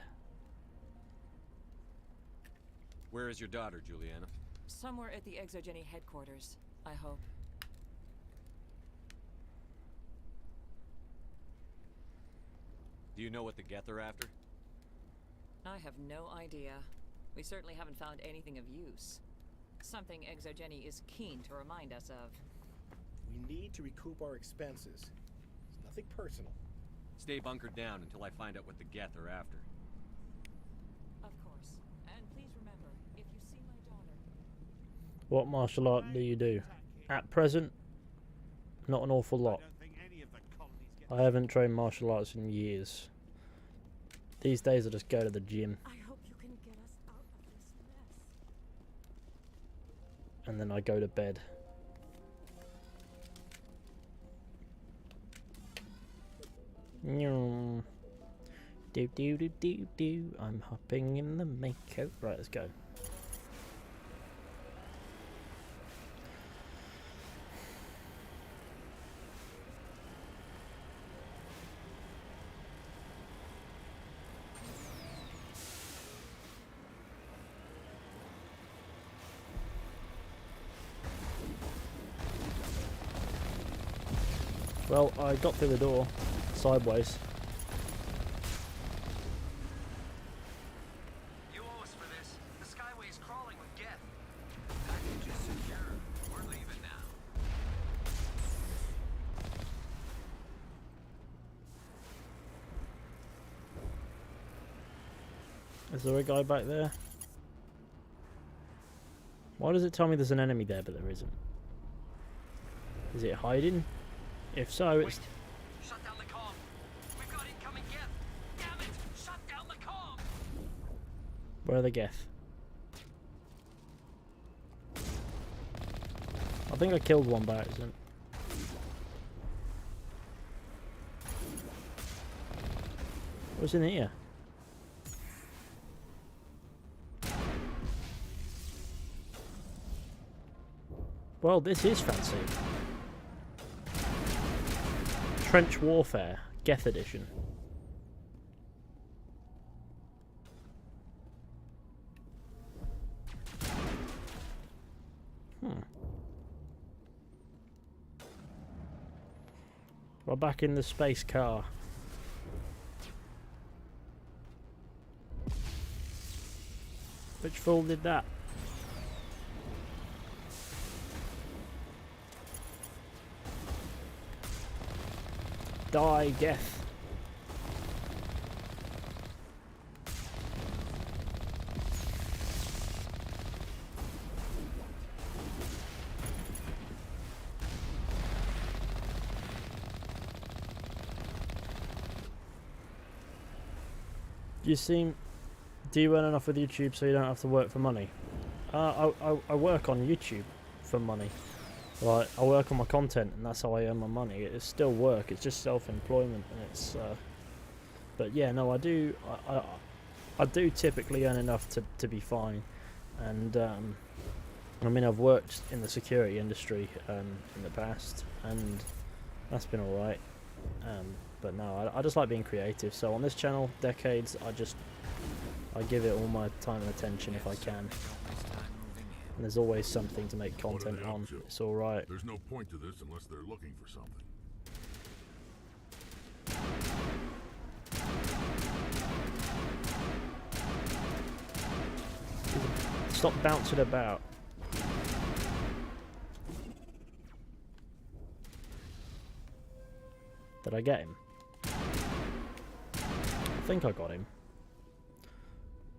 Where is your daughter, Juliana? Somewhere at the Exogeny headquarters, I hope. Do you know what the Geth are after? I have no idea. We certainly haven't found anything of use. Something Exogeny is keen to remind us of. We need to recoup our expenses. It's nothing personal. Stay bunkered down until I find out what the Geth are after. Of course. And please remember, if you see my daughter... What martial art do you do? At present, not an awful lot. I haven't trained martial arts in years. These days I just go to the gym. I hope you can get us out of this mess. And then I go to bed. Do do do do do. I'm hopping in the Mako. Right, let's go. Well, I got through the door, sideways. You owe us for this. The Skyway's crawling with Geth. Package is secure. We're leaving now. Is there a guy back there? Why does it tell me there's an enemy there, but there isn't? Is it hiding? If so, it's... Shut down the comm. We've got incoming Geth. Damn it! Shut down the comm. Where are the Geth? I think I killed one by accident. What's in here? Well, this is fancy. Trench Warfare, Geth Edition. We're back in the space car. Which fool did that? Die, Geth. Do you earn enough with YouTube so you don't have to work for money? I work on YouTube for money. Like, I work on my content and that's how I earn my money. It's still work, it's just self-employment, and it's but yeah, no, I do typically earn enough to be fine. And I mean, I've worked in the security industry in the past, and that's been alright. But no, I just like being creative. So on this channel, Decades, I give it all my time and attention if I can. And there's always something to make content on. It's alright. There's no point to this unless they're looking for something. Stop bouncing about. Did I get him? I think I got him.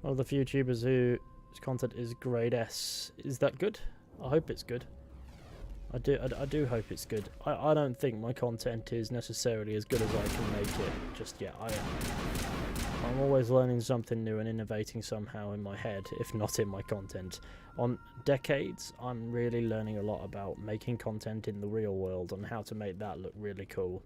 One of the few YouTubers whose content is grade S. Is that good? I hope it's good. I do hope it's good. I don't think my content is necessarily as good as I can make it just yet. I'm always learning something new and innovating somehow in my head, if not in my content. On Decades, I'm really learning a lot about making content in the real world and how to make that look really cool,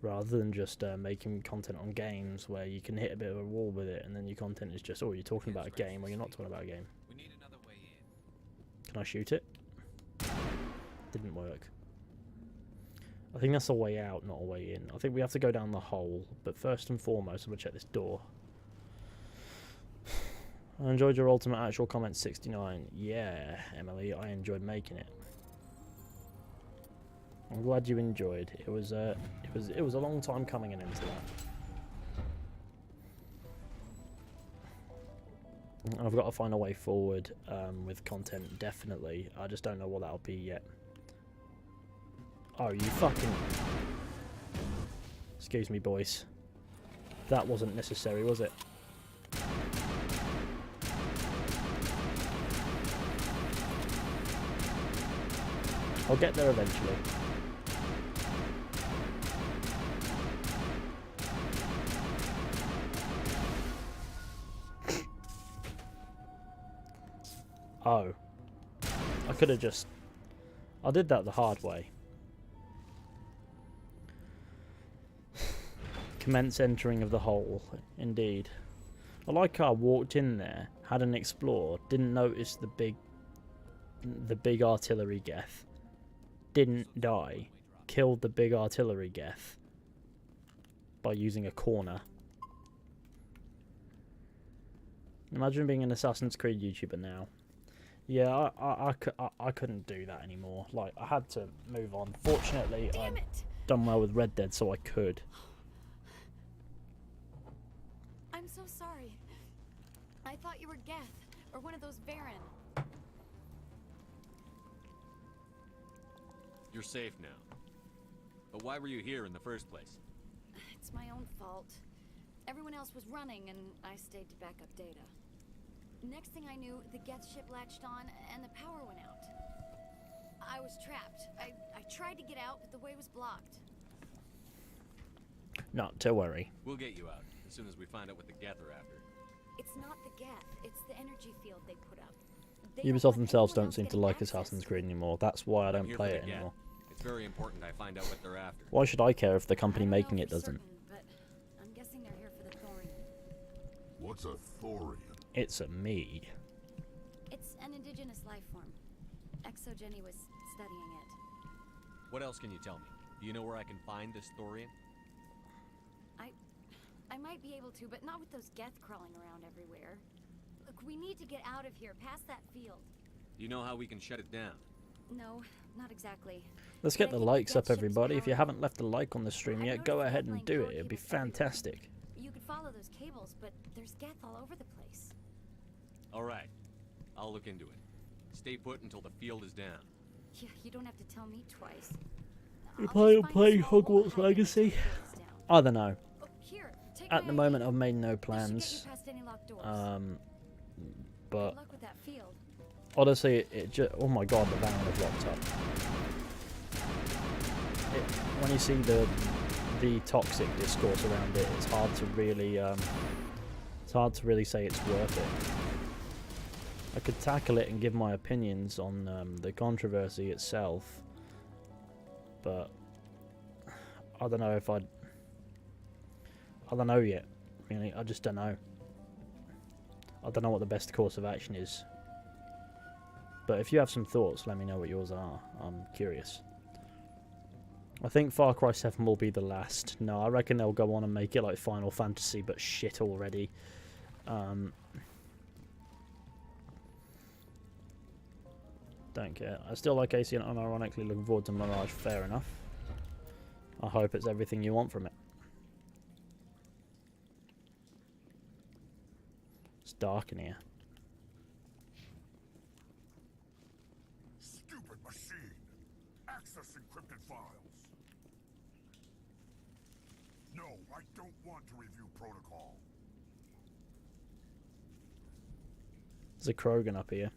rather than just making content on games where you can hit a bit of a wall with it and then your content is just, oh, you're talking about a game or you're not talking about a game. We need another way in. Can I shoot it? Didn't work. I think that's a way out, not a way in. I think we have to go down the hole, but first and foremost, I'm going to check this door. I enjoyed your ultimate actual comment 69. Yeah, Emily, I enjoyed making it. I'm glad you enjoyed. It was a long time coming into that. I've got to find a way forward with content, definitely. I just don't know what that'll be yet. Oh, you fucking... Excuse me, boys. That wasn't necessary, was it? I'll get there eventually. Oh. I could have just... I did that the hard way. Commence entering of the hole, indeed. I like how I walked in there, had an explore, didn't notice the big artillery geth, didn't die, killed the big artillery geth by using a corner. Imagine being an Assassin's Creed YouTuber now. Yeah, I couldn't do that anymore. Like, I had to move on. Fortunately, I'd done well with Red Dead, so I could. I'm so sorry. I thought you were Geth, or one of those Baron. You're safe now. But why were you here in the first place? It's my own fault. Everyone else was running, and I stayed to back up data. Next thing I knew, the Geth ship latched on, and the power went out. I was trapped. I tried to get out, but the way was blocked. Not to worry. We'll get you out as soon as we find out what the Geth are after. It's not the Geth, it's the energy field they put up. Ubisoft themselves don't seem to like Assassin's Creed anymore. That's why I don't play it anymore. It's very important I find out what they're after. Why should I care if the company making it doesn't? But I'm guessing they're here for the Thorian. What's a Thorian? It's a me. It's an indigenous life form. Exogeny was studying it. What else can you tell me? Do you know where I can find this Thorian? I might be able to, but not with those Geth crawling around everywhere. Look, we need to get out of here, past that field. Do you know how we can shut it down? No, not exactly. Let's get the likes up, everybody. If you haven't left a like on the stream yet, go ahead and do it. It'd be fantastic. You could follow those cables, but there's geth all over the place. Alright, I'll look into it. Stay put until the field is down. Yeah, you don't have to tell me twice. You plan on playing Hogwarts Legacy? I don't know. At the moment, I've made no plans. But honestly, it just, oh my god, the van is locked up. When you see the toxic discourse around it, it's hard to really say it's worth it. I could tackle it and give my opinions on the controversy itself, but I don't know if I don't know yet, really. I just don't know. I don't know what the best course of action is. But if you have some thoughts, let me know what yours are. I'm curious. I think Far Cry 7 will be the last. No, I reckon they'll go on and make it like Final Fantasy, but shit already. Don't care. I still like AC and unironically looking forward to Mirage. Fair enough. I hope it's everything you want from it. It's dark in here. Stupid machine! Access encrypted files. No, I don't want to review protocol. There's a Krogan up here.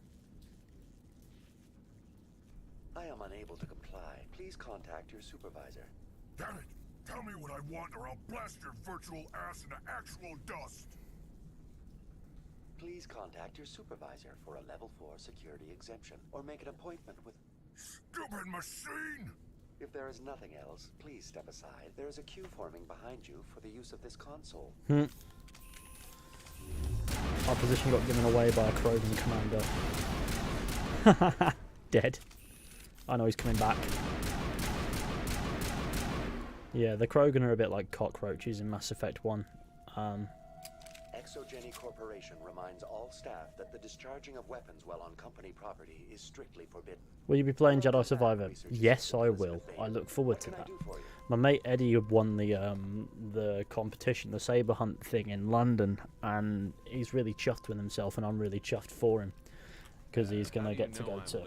I am unable to comply. Please contact your supervisor. Damn it! Tell me what I want or I'll blast your virtual ass into actual dust! Please contact your supervisor for a level 4 security exemption, or make an appointment with... Stupid machine! If there is nothing else, please step aside. There is a queue forming behind you for the use of this console. Our position got given away by a Krogan commander. Dead. I know he's coming back. Yeah, the Krogan are a bit like cockroaches in Mass Effect 1. Exogeny Corporation reminds all staff that the discharging of weapons while on company property is strictly forbidden. Will you be playing Jedi Survivor? Yes, I will. I look forward to that. My mate Eddie won the competition, the saber hunt thing in London, and he's really chuffed with himself, and I'm really chuffed for him because he's gonna get to go to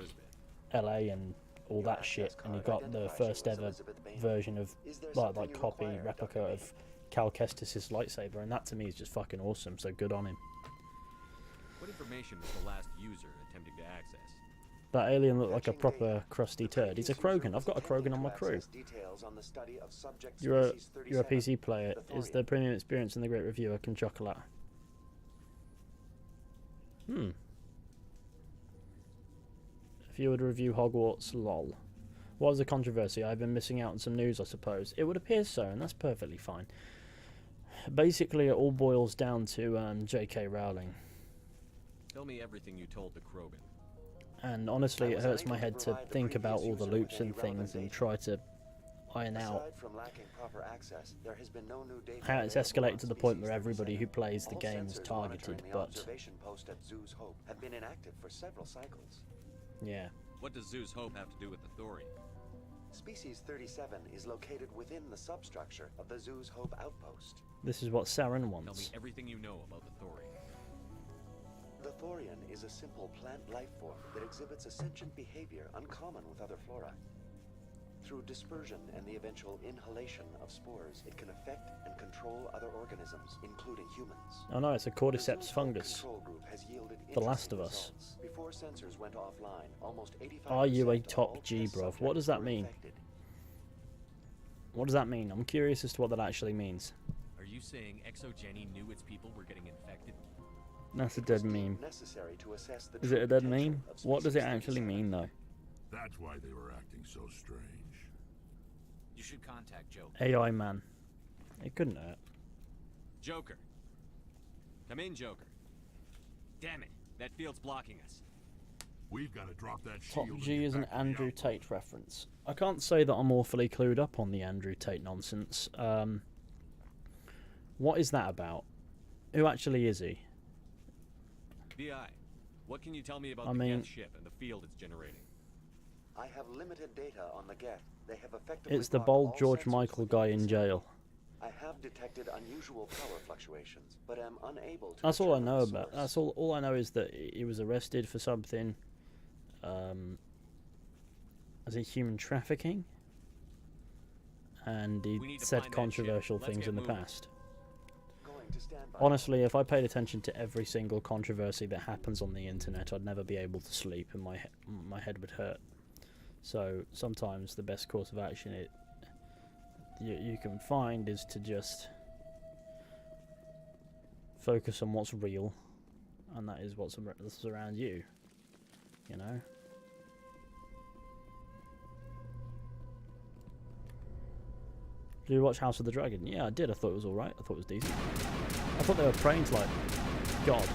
LA and all that shit, and he got the first ever version of like copy replica of Cal Kestis' lightsaber, and that to me is just fucking awesome, so good on him. What information was the last user attempting to access? That alien looked like a proper crusty turd. He's a Krogan. I've got a Krogan on my crew. You're a PC player. Is the premium experience and the great reviewer can chocolate? If you were to review Hogwarts, lol. What was the controversy? I've been missing out on some news, I suppose. It would appear so, and that's perfectly fine. Basically, it all boils down to J.K. Rowling. Tell me everything you told the Krogan. And honestly, it hurts my head to think about all the loops and things and try to iron out how it's escalated to the point where everybody who plays the game is targeted, but... Yeah. What does Zeus Hope have to do with the Thorian? Species 37 is located within the substructure of the Zeus Hope outpost. This is what Saren wants. Tell me everything you know about the Thorian. The Thorian is a simple plant life form that exhibits a sentient behavior uncommon with other flora. Through dispersion and the eventual inhalation of spores, it can affect and control other organisms, including humans. Oh no, it's a cordyceps fungus. The Last of Us. Before sensors went offline, almost 85% Are you a top G, bruv? What does that mean? What does that mean? I'm curious as to what that actually means. Are you saying Exogeny knew its people were getting infected? That's a dead meme. Is it a dead meme? What does it actually mean, though? That's why they were acting so strange. You should contact Joker. AI man. It couldn't hurt. Joker. Come in, Joker. Damn it. That field's blocking us. We've got to drop that shield. Top G is an Andrew Tate reference. I can't say that I'm awfully clued up on the Andrew Tate nonsense. What is that about? Who actually is he? VI, what can you tell me about the Geth ship and the field it's generating? I have limited data on the Geth. They have effectively It's the blocked bold all George sensors Michael within guy the in facility. jail. I have detected unusual power fluctuations, but am unable to That's all I determine know the about. source. That's all I know is that he was arrested for something. As a human trafficking, and he said controversial things in the past. Honestly, if I paid attention to every single controversy that happens on the internet, I'd never be able to sleep, and my head would hurt. So sometimes the best course of action you can find is to just focus on what's real, and that is what's around you. You know. Did you watch House of the Dragon? Yeah, I did. I thought it was alright. I thought it was decent. I thought they were praying to, like, God.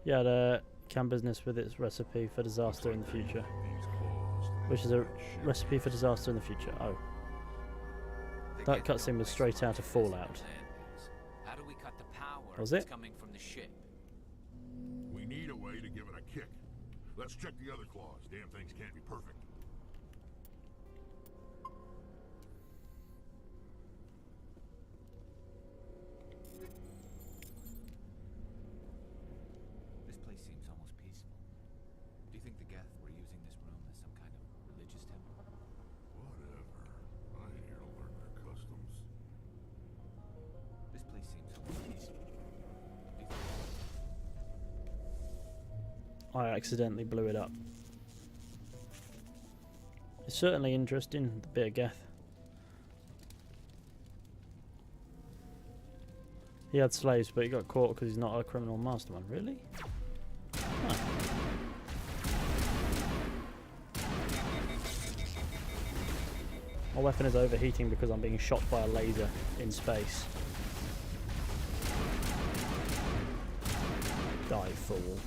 Yeah, the can business with its recipe for disaster in the future. Which is a recipe for disaster in the future. Oh. That cutscene was straight out of Fallout. How do we cut the power Was that's it? coming from the ship? We need a way to give it a kick. Let's check the other claws. Damn things can't be perfect. This place seems almost peaceful. Do you think the Geth were using this room as some kind of religious temple? Whatever. I ain't here to learn their customs. This place seems almost peaceful. Do you think I accidentally blew it up. It's certainly interesting, the bit of Geth. He had slaves, but he got caught because he's not a criminal mastermind. Really? Huh. My weapon is overheating because I'm being shot by a laser in space. Die, fool.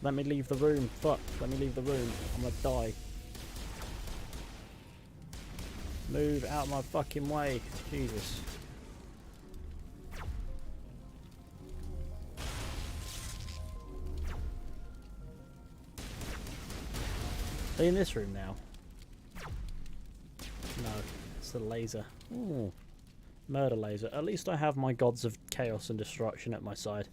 Let me leave the room. Fuck. Let me leave the room. I'm gonna die. Move out of my fucking way. Jesus. Are you in this room now? No. It's the laser. Ooh. Murder laser. At least I have my gods of chaos and destruction at my side.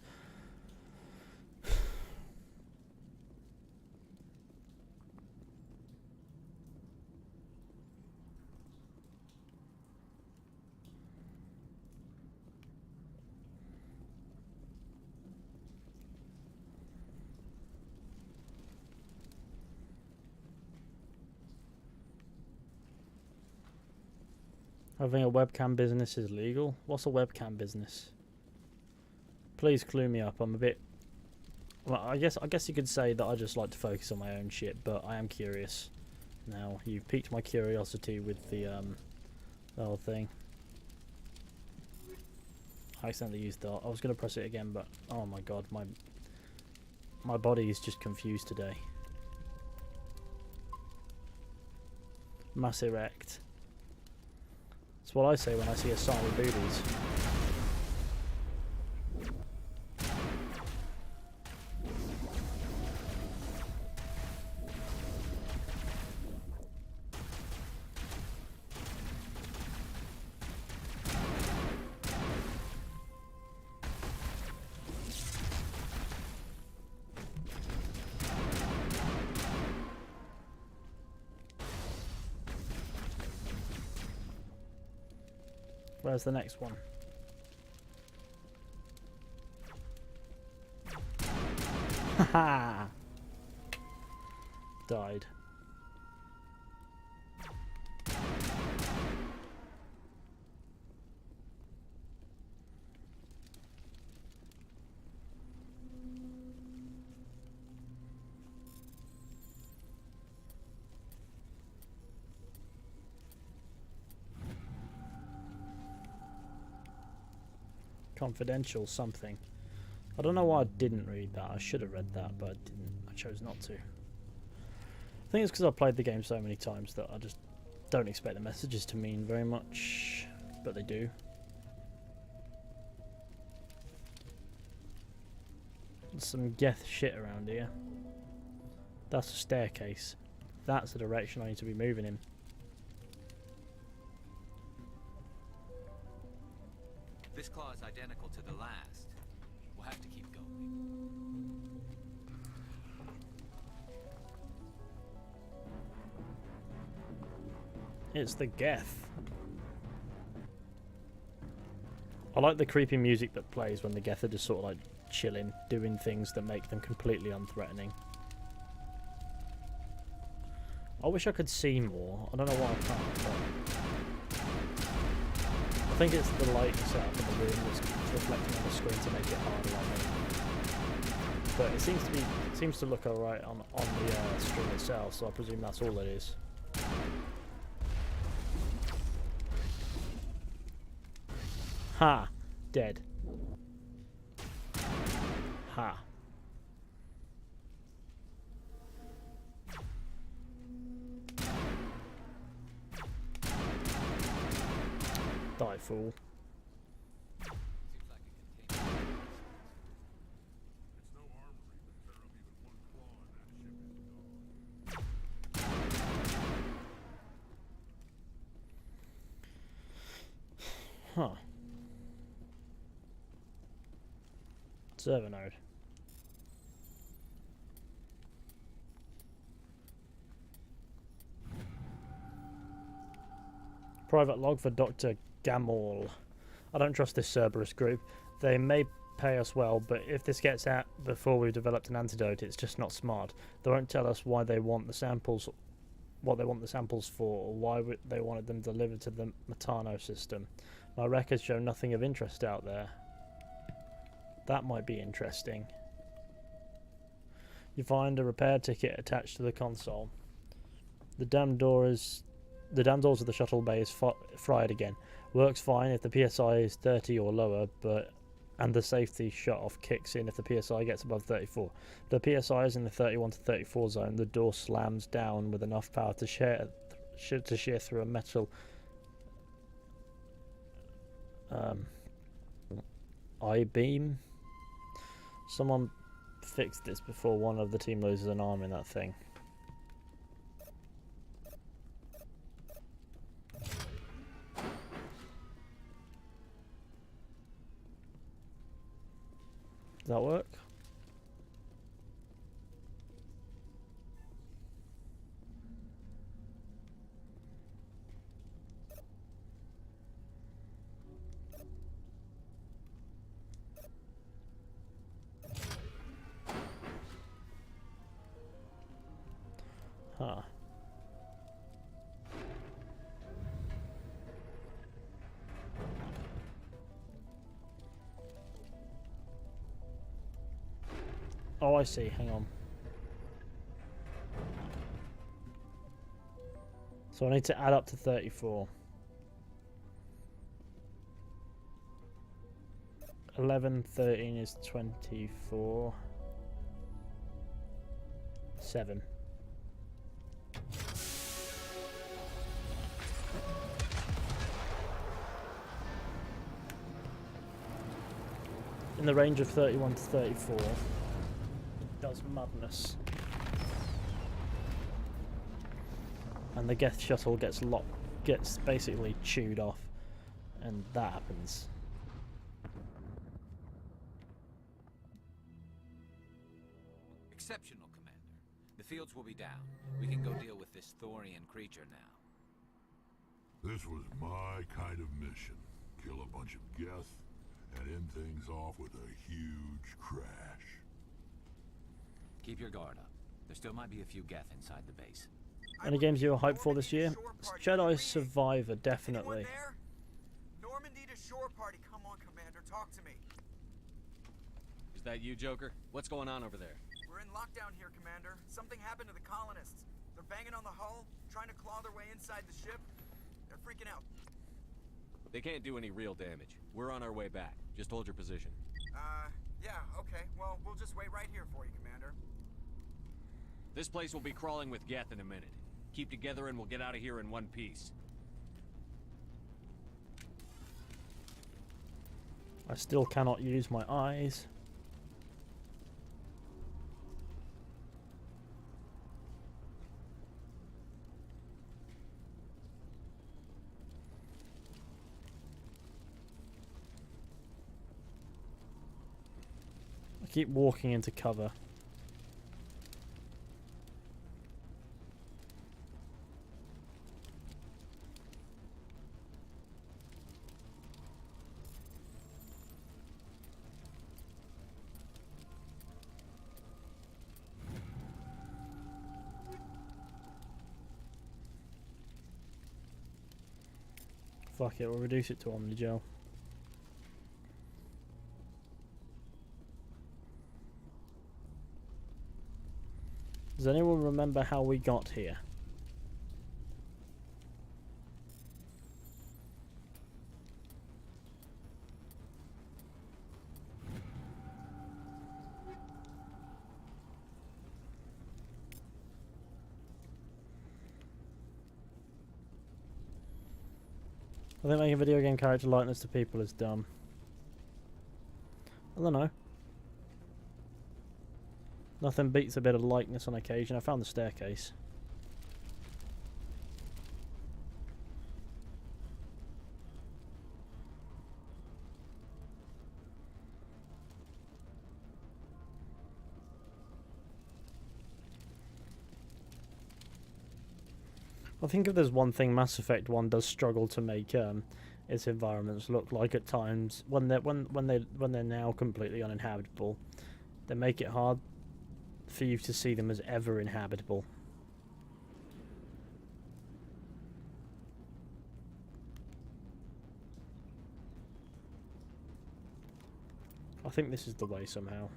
Having a webcam business is legal? What's a webcam business? Please clue me up. I'm a bit... Well, I guess you could say that I just like to focus on my own shit, but I am curious. Now, you've piqued my curiosity with the whole thing. I accidentally used that. I was going to press it again, but... Oh my god, my body is just confused today. Mass erect. That's what I say when I see a sign with boobies. Where's the next one? Haha! Died. Confidential something. I don't know why I didn't read that. I should have read that, but I didn't. I chose not to. I think it's because I played the game so many times that Don't expect the messages to mean very much, but they do. There's some Geth shit around here. That's a staircase. That's the direction I need to be moving in. This claw is identical to the last. We'll have to keep going. It's the Geth. I like the creepy music that plays when the Geth are just sort of like chilling, doing things that make them completely unthreatening. I wish I could see more. I don't know why I can't, but I think it's the light setup in the room that's reflecting on the screen to make it harder on me. But it seems to look alright on the stream itself, so I presume that's all it is. Ha! Dead. Ha. Die, fool. Huh. Server node. Private log for Dr. Gamol. I don't trust this Cerberus group. They may pay us well, but if this gets out before we've developed an antidote, it's just not smart. They won't tell us why they want the samples, what they want the samples for, or why they wanted them delivered to the Matano system. My records show nothing of interest out there. That might be interesting. You find a repair ticket attached to the console. The damn doors of the shuttle bay is fried again. Works fine if the PSI is 30 or lower, and the safety shut-off kicks in if the PSI gets above 34. If the PSI is in the 31 to 34 zone, the door slams down with enough power to shear through a metal I-beam. Someone fixed this before one of the team loses an arm in that thing. Does that work? Huh. Oh, I see. Hang on. So I need to add up to 34. 11, 13 is 24. 7. In the range of 31 to 34. Does madness. And the Geth shuttle gets basically chewed off, and that happens. Exceptional, Commander. The fields will be down. We can go deal with this Thorian creature now. This was my kind of mission. Kill a bunch of Geth and end things off with a huge crash. Keep your guard up. There still might be a few Geth inside the base. Any games you were hyped for this year? Jedi Survivor, definitely. Normandy to shore party. Come on, Commander, talk to me. Is that you, Joker? What's going on over there? We're in lockdown here, Commander. Something happened to the colonists. They're banging on the hull, trying to claw their way inside the ship. They're freaking out. They can't do any real damage. We're on our way back. Just hold your position. Yeah, okay. Well, we'll just wait right here for you, Commander. This place will be crawling with Geth in a minute. Keep together and we'll get out of here in one piece. I still cannot use my eyes. I keep walking into cover. Fuck it, we'll reduce it to Omnigel. Does anyone remember how we got here? I think making video game character likeness to people is dumb. I don't know. Nothing beats a bit of likeness on occasion. I found the staircase. I think if there's one thing Mass Effect 1 does struggle to make its environments look like at times, when they're now completely uninhabitable, they make it hard for you to see them as ever inhabitable. I think this is the way somehow.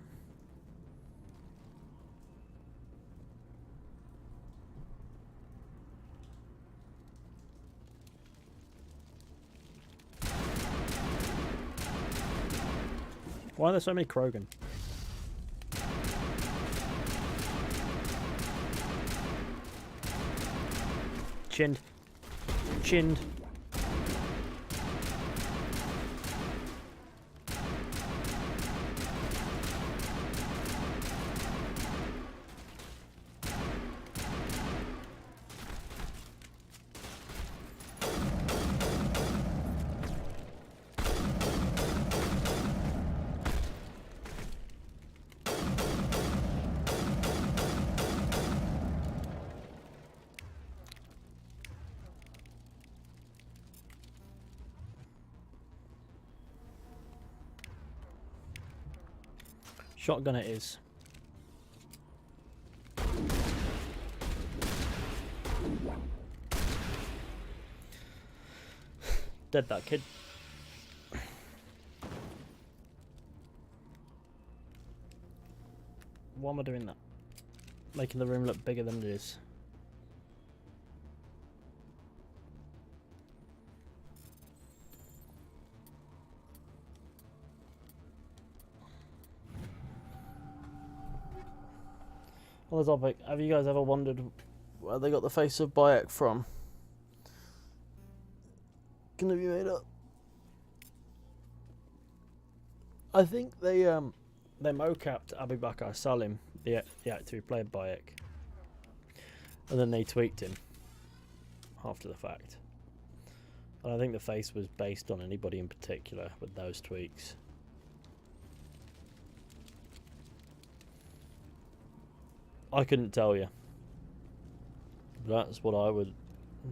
Why are there so many Krogan? Chinned. Chinned. Shotgun it is. Dead that kid. Why am I doing that? Making the room look bigger than it is. On the topic, have you guys ever wondered where they got the face of BioWare from? Can it be made up? I think they mocapped Abu Bakr Salim, the actor who played BioWare, and then they tweaked him after the fact. And I think the face was based on anybody in particular with those tweaks. I couldn't tell you. That's what I would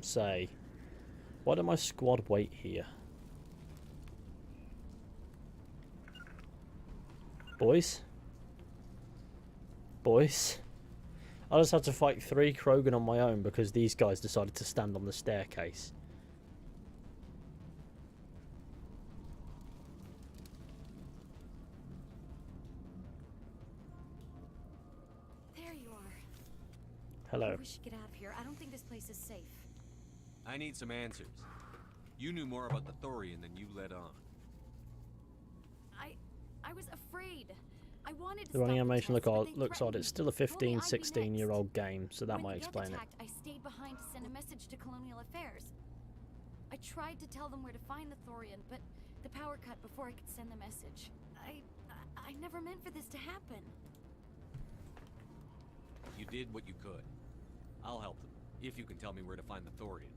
say. Why did my squad wait here? Boys? Boys? I just had to fight 3 Krogan on my own because these guys decided to stand on the staircase. Hello. We should get out of here. I don't think this place is safe. I need some answers. You knew more about the Thorian than you let on. I was afraid. I wanted to The running stop animation tests, but they looks odd. It's still a threatened. Told me 15, I'd be 16-year-old game, so that When might the Geth explain it. attacked, I stayed behind to send a message to Colonial Affairs. I tried to tell them where to find the Thorian, but the power cut before I could send the message. I never meant for this to happen. You did what you could. I'll help them, if you can tell me where to find the Thorian.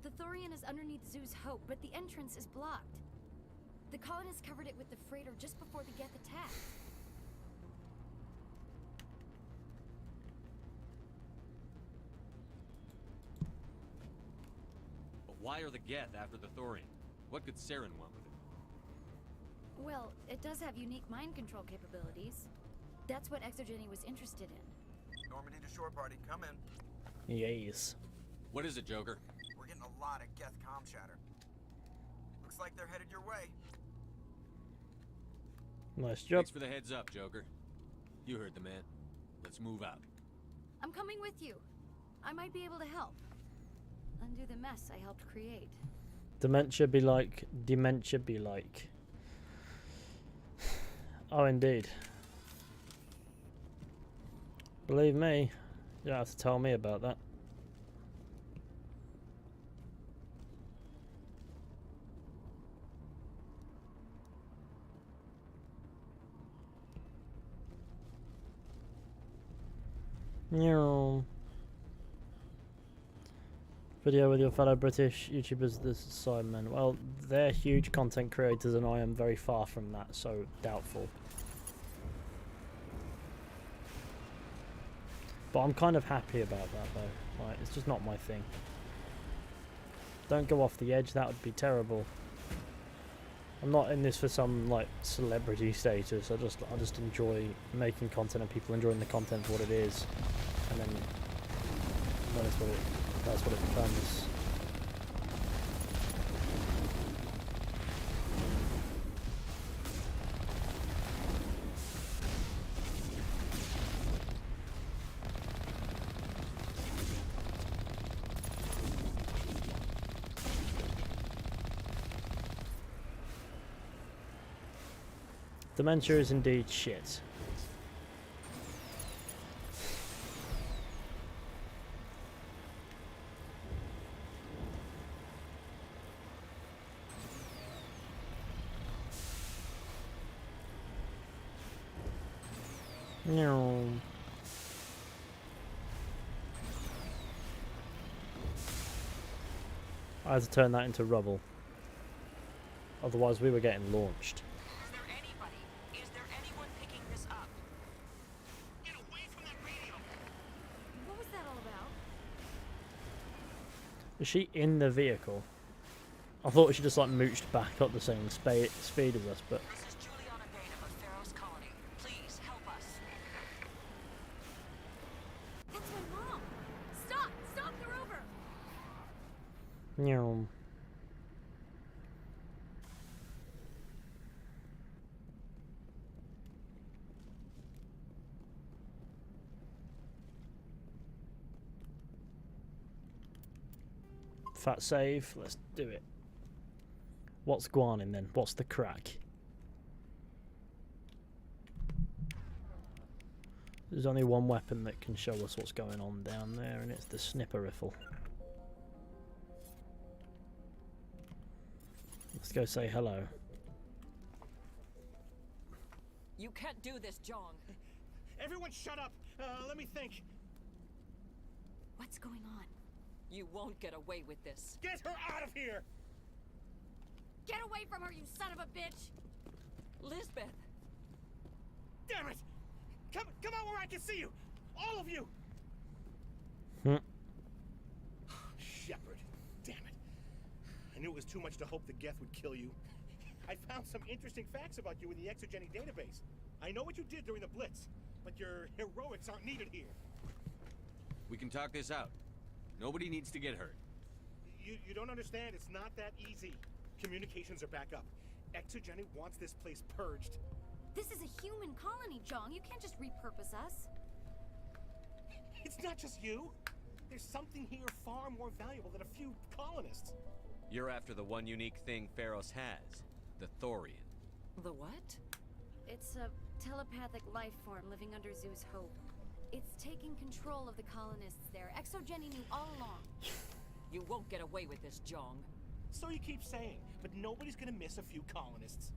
The Thorian is underneath Zoo's Hope, but the entrance is blocked. The colonists covered it with the freighter just before the Geth attacked. But why are the Geth after the Thorian? What could Saren want with it? Well, it does have unique mind control capabilities. That's what Exogeny was interested in. Normandy to shore party, come in. Yes. What is it, Joker? We're getting a lot of Geth comm chatter. Looks like they're headed your way. Nice job. Thanks for the heads up, Joker. You heard the man. Let's move out. I'm coming with you. I might be able to help. Undo the mess I helped create. Dementia be like. Dementia be like. Oh, indeed. Believe me, you don't have to tell me about that. Video with your fellow British YouTubers this assignment. Well, they're huge content creators and I am very far from that, so doubtful. But I'm kind of happy about that though. Like, it's just not my thing. Don't go off the edge, that would be terrible. I'm not in this for some like celebrity status. I just enjoy making content and people enjoying the content for what it is. And then that's what it becomes. Dementia is indeed shit. No. I had to turn that into rubble. Otherwise we were getting launched. Is there anyone picking this up? Get away from that radio! What was that all about? Is she in the vehicle? I thought she just like mooched back up the same speed as us, but This is Juliana Beta of Feros Colony. Please help us. That's my mom! Stop! Stop the rover! no. Fat save, let's do it. What's Guanin then? What's the crack? There's only one weapon that can show us what's going on down there, and it's the snipper rifle. Let's go say hello. You can't do this, Jeong. Everyone shut up! Let me think. What's going on? You won't get away with this. Get her out of here! Get away from her, you son of a bitch! Lisbeth! Damn it! Come out where I can see you! All of you! Shepard, damn it. I knew it was too much to hope the Geth would kill you. I found some interesting facts about you in the Exogeny database. I know what you did during the Blitz, but your heroics aren't needed here. We can talk this out. Nobody needs to get hurt. You don't understand, it's not that easy. Communications are back up. Exogeny wants this place purged. This is a human colony, Jeong. You can't just repurpose us. It's not just you. There's something here far more valuable than a few colonists. You're after the one unique thing Feros has, the Thorian. The what? It's a telepathic life form living under Zoo's Hope. It's taking control of the colonists there. Exogeny knew all along. You won't get away with this, Jeong. So you keep saying, but nobody's gonna miss a few colonists.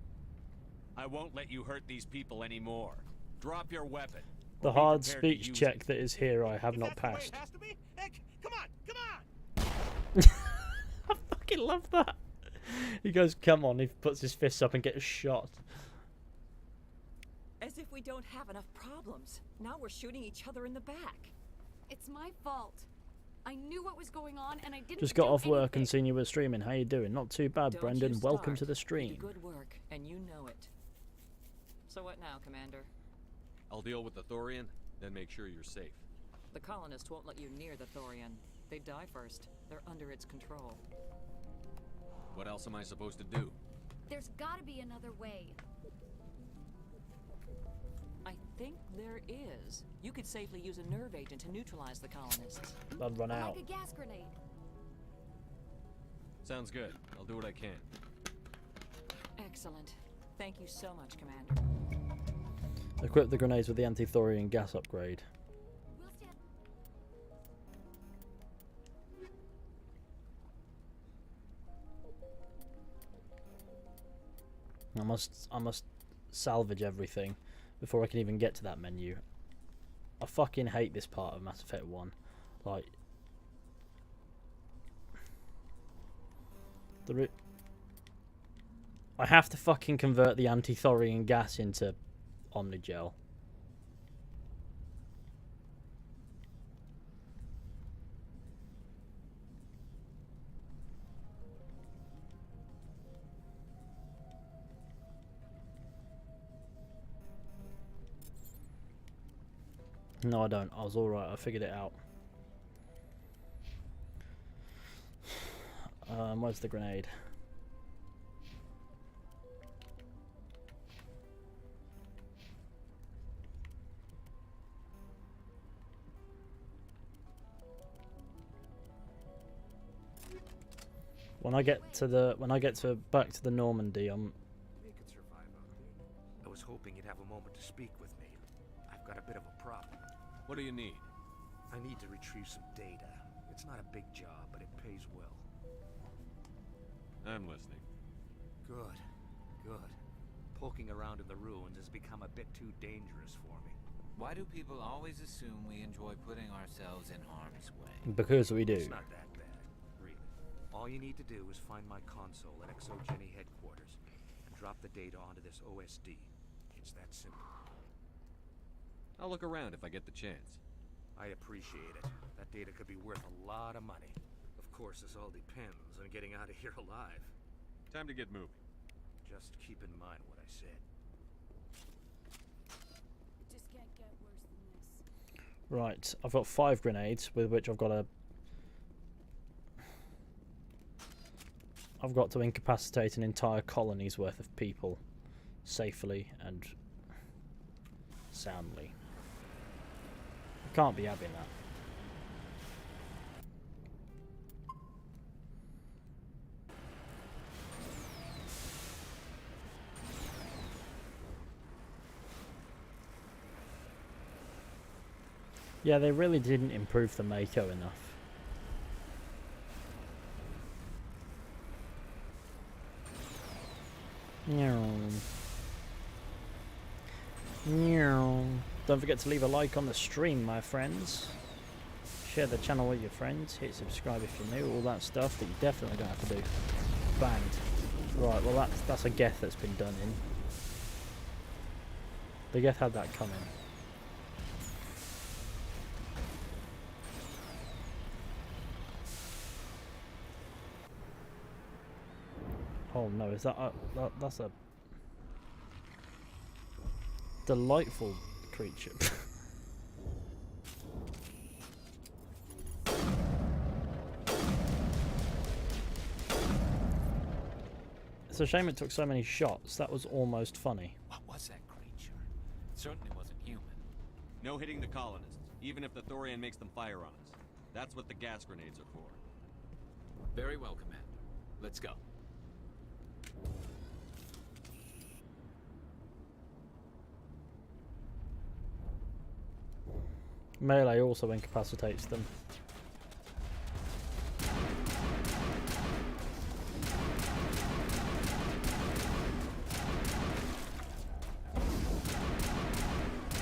I won't let you hurt these people anymore. Drop your weapon. The hard speech check that is here I have not passed. It has to be? Heck, come on! I fucking love that. He goes, come on, he puts his fists up and gets shot. As if we don't have enough problems. Now we're shooting each other in the back. It's my fault. I knew what was going on and I didn't Just got do off work anything. and seen you were streaming. How you doing? Not too bad, Don't Brendan. you Welcome start. to the You stream. do good work, and you know it. So what now, Commander? I'll deal with the Thorian, then make sure you're safe. The colonists won't let you near the Thorian. They die first. They're under its control. What else am I supposed to do? There's gotta be another way. I think there is. You could safely use a nerve agent to neutralize the colonists. I'd run out. Like a gas grenade. Sounds good. I'll do what I can. Excellent. Thank you so much, Commander. Equip the grenades with the anti-Thorian gas upgrade. I must salvage everything before I can even get to that menu. I fucking hate this part of Mass Effect 1. Like, I have to fucking convert the anti-Thorian gas into Omnigel. No, I don't. I was alright. I figured it out. Where's the grenade? When I get back to the Normandy, We could survive out here. I was hoping you'd have a moment to speak with me. I've got a bit of a problem. What do you need? I need to retrieve some data. It's not a big job, but it pays well. I'm listening. Good. Good. Poking around in the ruins has become a bit too dangerous for me. Why do people always assume we enjoy putting ourselves in harm's way? Because we do. It's not that bad, really. All you need to do is find my console at Exogeny headquarters and drop the data onto this OSD. It's that simple. I'll look around if I get the chance. I appreciate it. That data could be worth a lot of money. Of course, this all depends on getting out of here alive. Time to get moving. Just keep in mind what I said. It just can't get worse than this. Right, I've got 5 grenades with which I've got to incapacitate an entire colony's worth of people safely and soundly. I can't be having that. Yeah, they really didn't improve the Mako enough. Don't forget to leave a like on the stream, my friends. Share the channel with your friends. Hit subscribe if you're new. All that stuff that you definitely don't have to do. Banged. Right, well that's a Geth that's been done in. The Geth had that coming. Oh no, is that that's a delightful creature. It's a shame it took so many shots. That was almost funny. What was that creature? It certainly wasn't human. No hitting the colonists, even if the Thorian makes them fire on us. That's what the gas grenades are for. Very well, Commander. Let's go. Melee also incapacitates them.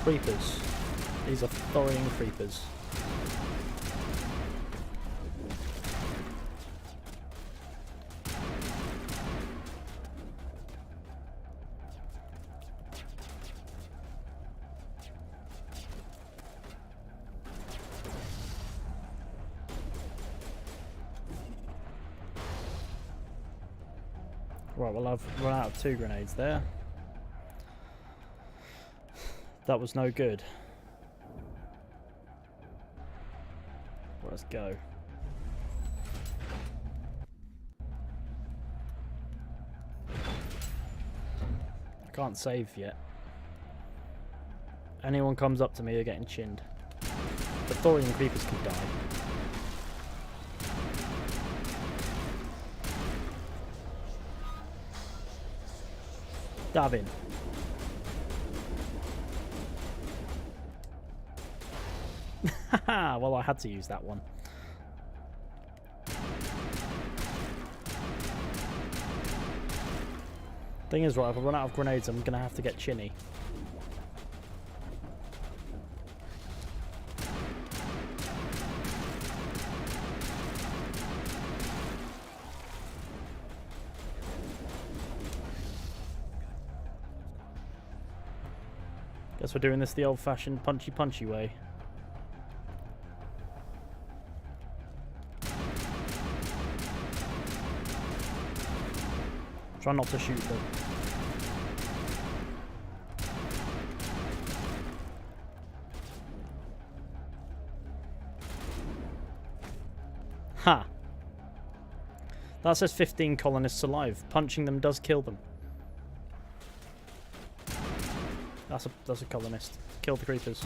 Creepers. These are Thorian creepers. Right, well I've run out of 2 grenades there. That was no good. Let's go. I can't save yet. Anyone comes up to me, you're getting chinned. The Thorian creepers can die. Dab in. Haha, well I had to use that one. Thing is, right, if I run out of grenades I'm gonna have to get chinny. Guess we're doing this the old-fashioned punchy way. Try not to shoot them. Ha! That says 15 colonists alive. Punching them does kill them. That's a colonist. Kill the creepers.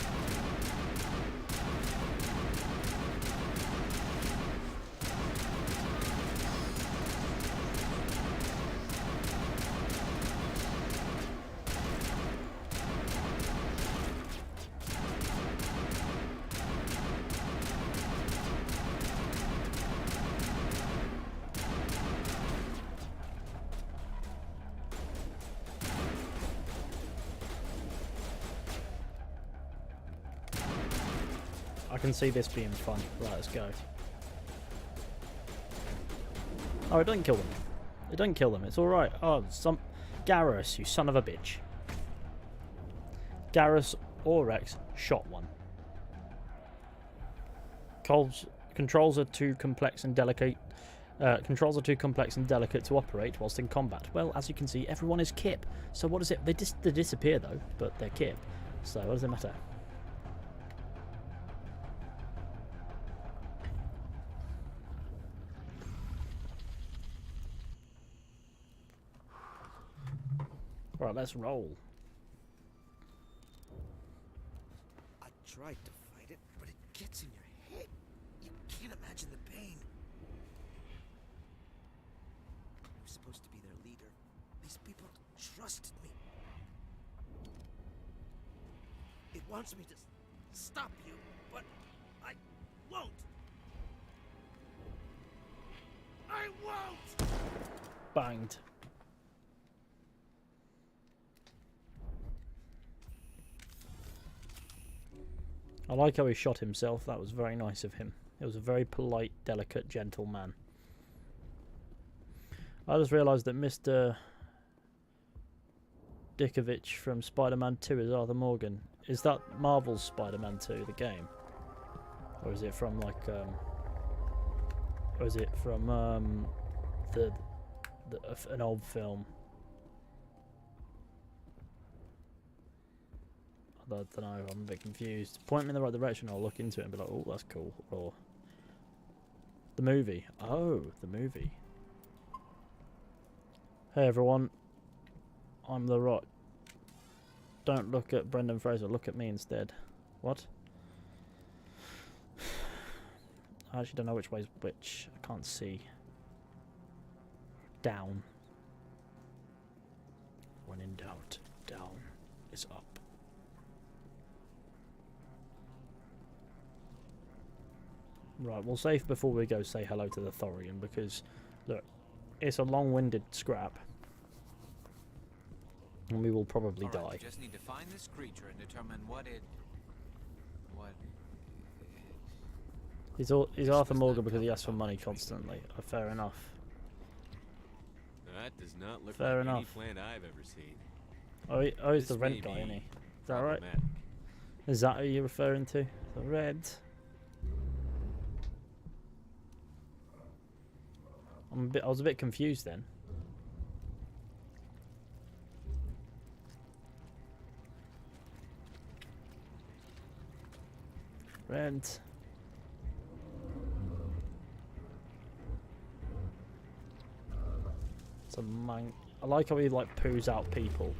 I can see this being fun. Right, let's go. Oh, it doesn't kill them. It doesn't kill them. It's alright. Oh, Garrus, you son of a bitch. Garrus or Rex shot one. Controls are too complex and delicate. Controls are too complex and delicate to operate whilst in combat. Well, as you can see, everyone is Kip. So what is it? They disappear though, but they're Kip. So what does it matter? Right, let's roll. I tried to fight it, but it gets in your head. You can't imagine the pain. I was supposed to be their leader. These people trusted me. It wants me to stop you, but I won't. I won't! Banged. I like how he shot himself. That was very nice of him. It was a very polite, delicate, gentle man. I just realised that Mr. Dickovich from Spider-Man 2 is Arthur Morgan. Is that Marvel's Spider-Man 2, the game? Or is it from like or is it from an old film? I don't know, I'm a bit confused. Point me in the right direction, I'll look into it and be like, oh, that's cool. Or the movie. Oh, the movie. Hey everyone, I'm the Rock. Don't look at Brendan Fraser, look at me instead. What? I actually don't know which way's which. I can't see. Down. When in doubt, down is up. Right, we'll save before we go say hello to the Thorian, because, look, it's a long-winded scrap. And we will probably die. You just need to find this creature and determine what He's Arthur Morgan because he asks for money constantly. Fair enough. That does not look Fair like enough. any plant I've ever seen. Oh, he's the rent guy, isn't he? Is that right? Is that who you're referring to? The red. I was a bit confused then. Red. It's a man. I like how he like poos out people.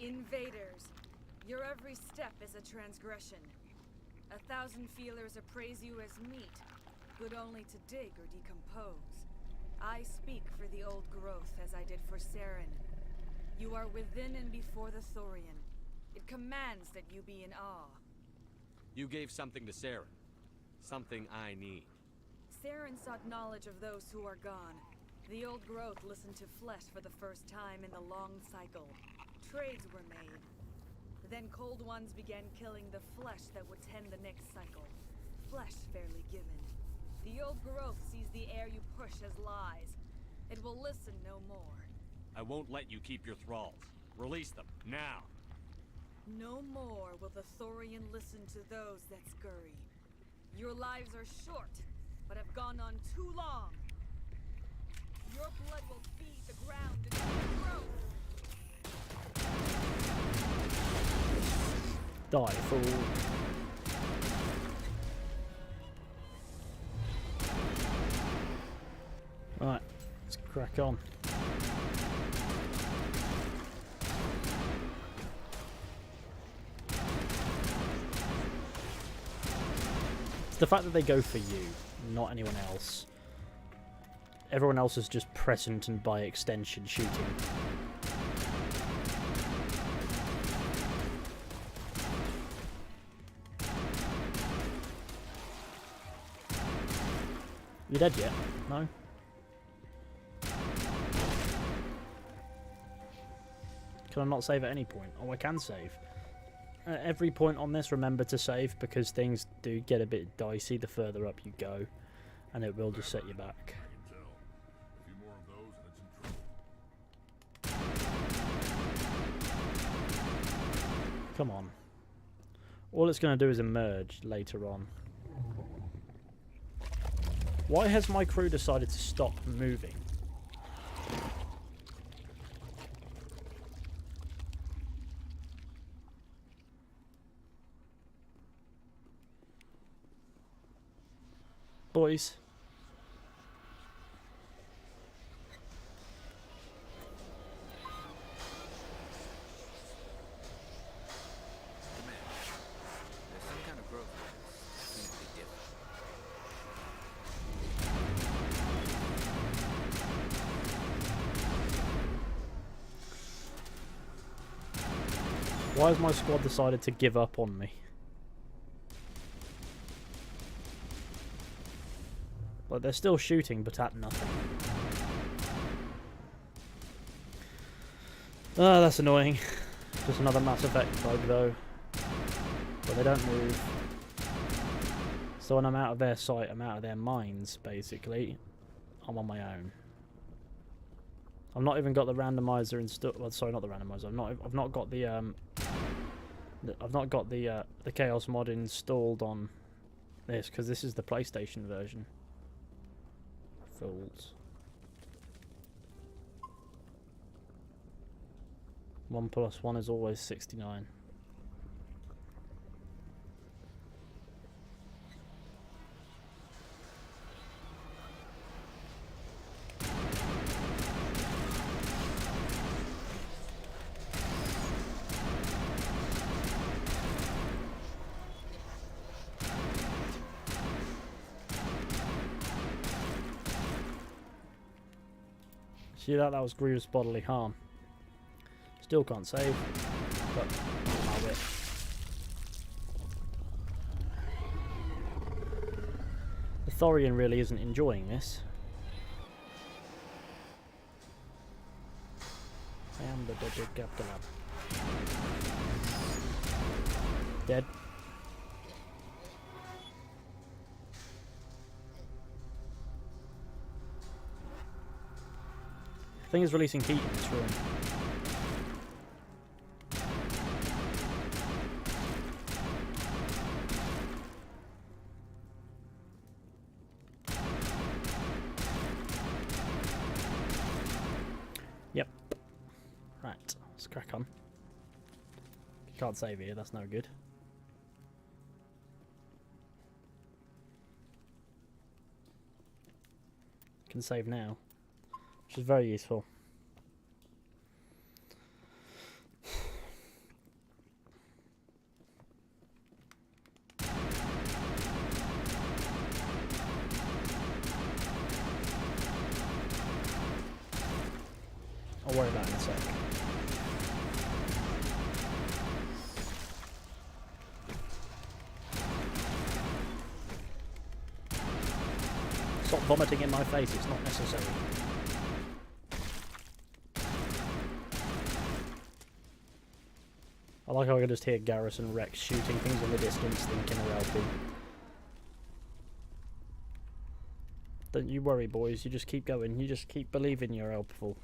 Invaders, your every step is a transgression. 1,000 feelers appraise you as meat, good only to dig or decompose. I speak for the old growth as I did for Saren. You are within and before the Thorian. It commands that you be in awe. You gave something to Saren. Something I need. Saren sought knowledge of those who are gone. The old growth listened to flesh for the first time in the long cycle. Trades were made. Then cold ones began killing the flesh that would tend the next cycle. Flesh fairly given. The old growth sees the air you push as lies. It will listen no more. I won't let you keep your thralls. Release them, now! No more will the Thorian listen to those that scurry. Your lives are short, but have gone on too long. Your blood will feed the ground and growth. Die, fool. Right, let's crack on. It's the fact that they go for you, not anyone else. Everyone else is just present and by extension shooting. You dead yet? No? Can I not save at any point? Oh, I can save. At every point on this, remember to save, because things do get a bit dicey the further up you go, and it will just set you back. Come on. All it's going to do is emerge later on. Why has my crew decided to stop moving? Boys. There's some kind of growth there. Seems to be different. Why has my squad decided to give up on me? Like, they're still shooting, but at nothing. Ah, that's annoying. Just another Mass Effect bug, though. But they don't move. So when I'm out of their sight, I'm out of their minds, basically. I'm on my own. I've not even got the randomizer installed. Well, sorry, not the randomizer. I've not got the Chaos mod installed on this, because this is the PlayStation version. Fools. 1 + 1 is always 69. See that? That was grievous bodily harm. Still can't save, but I'll win. Thorian really isn't enjoying this. I am the dead captain. Dead. I think it's releasing heat in this room. Yep. Right, let's crack on. You can't save here, that's no good. Can save now, which is very useful. I'll worry about it in a sec. Stop vomiting in my face, it's not necessary. I like how I can just hear Garrison Rex shooting things in the distance, thinking they're LP. Don't you worry, boys, you just keep going, you just keep believing you're helpful.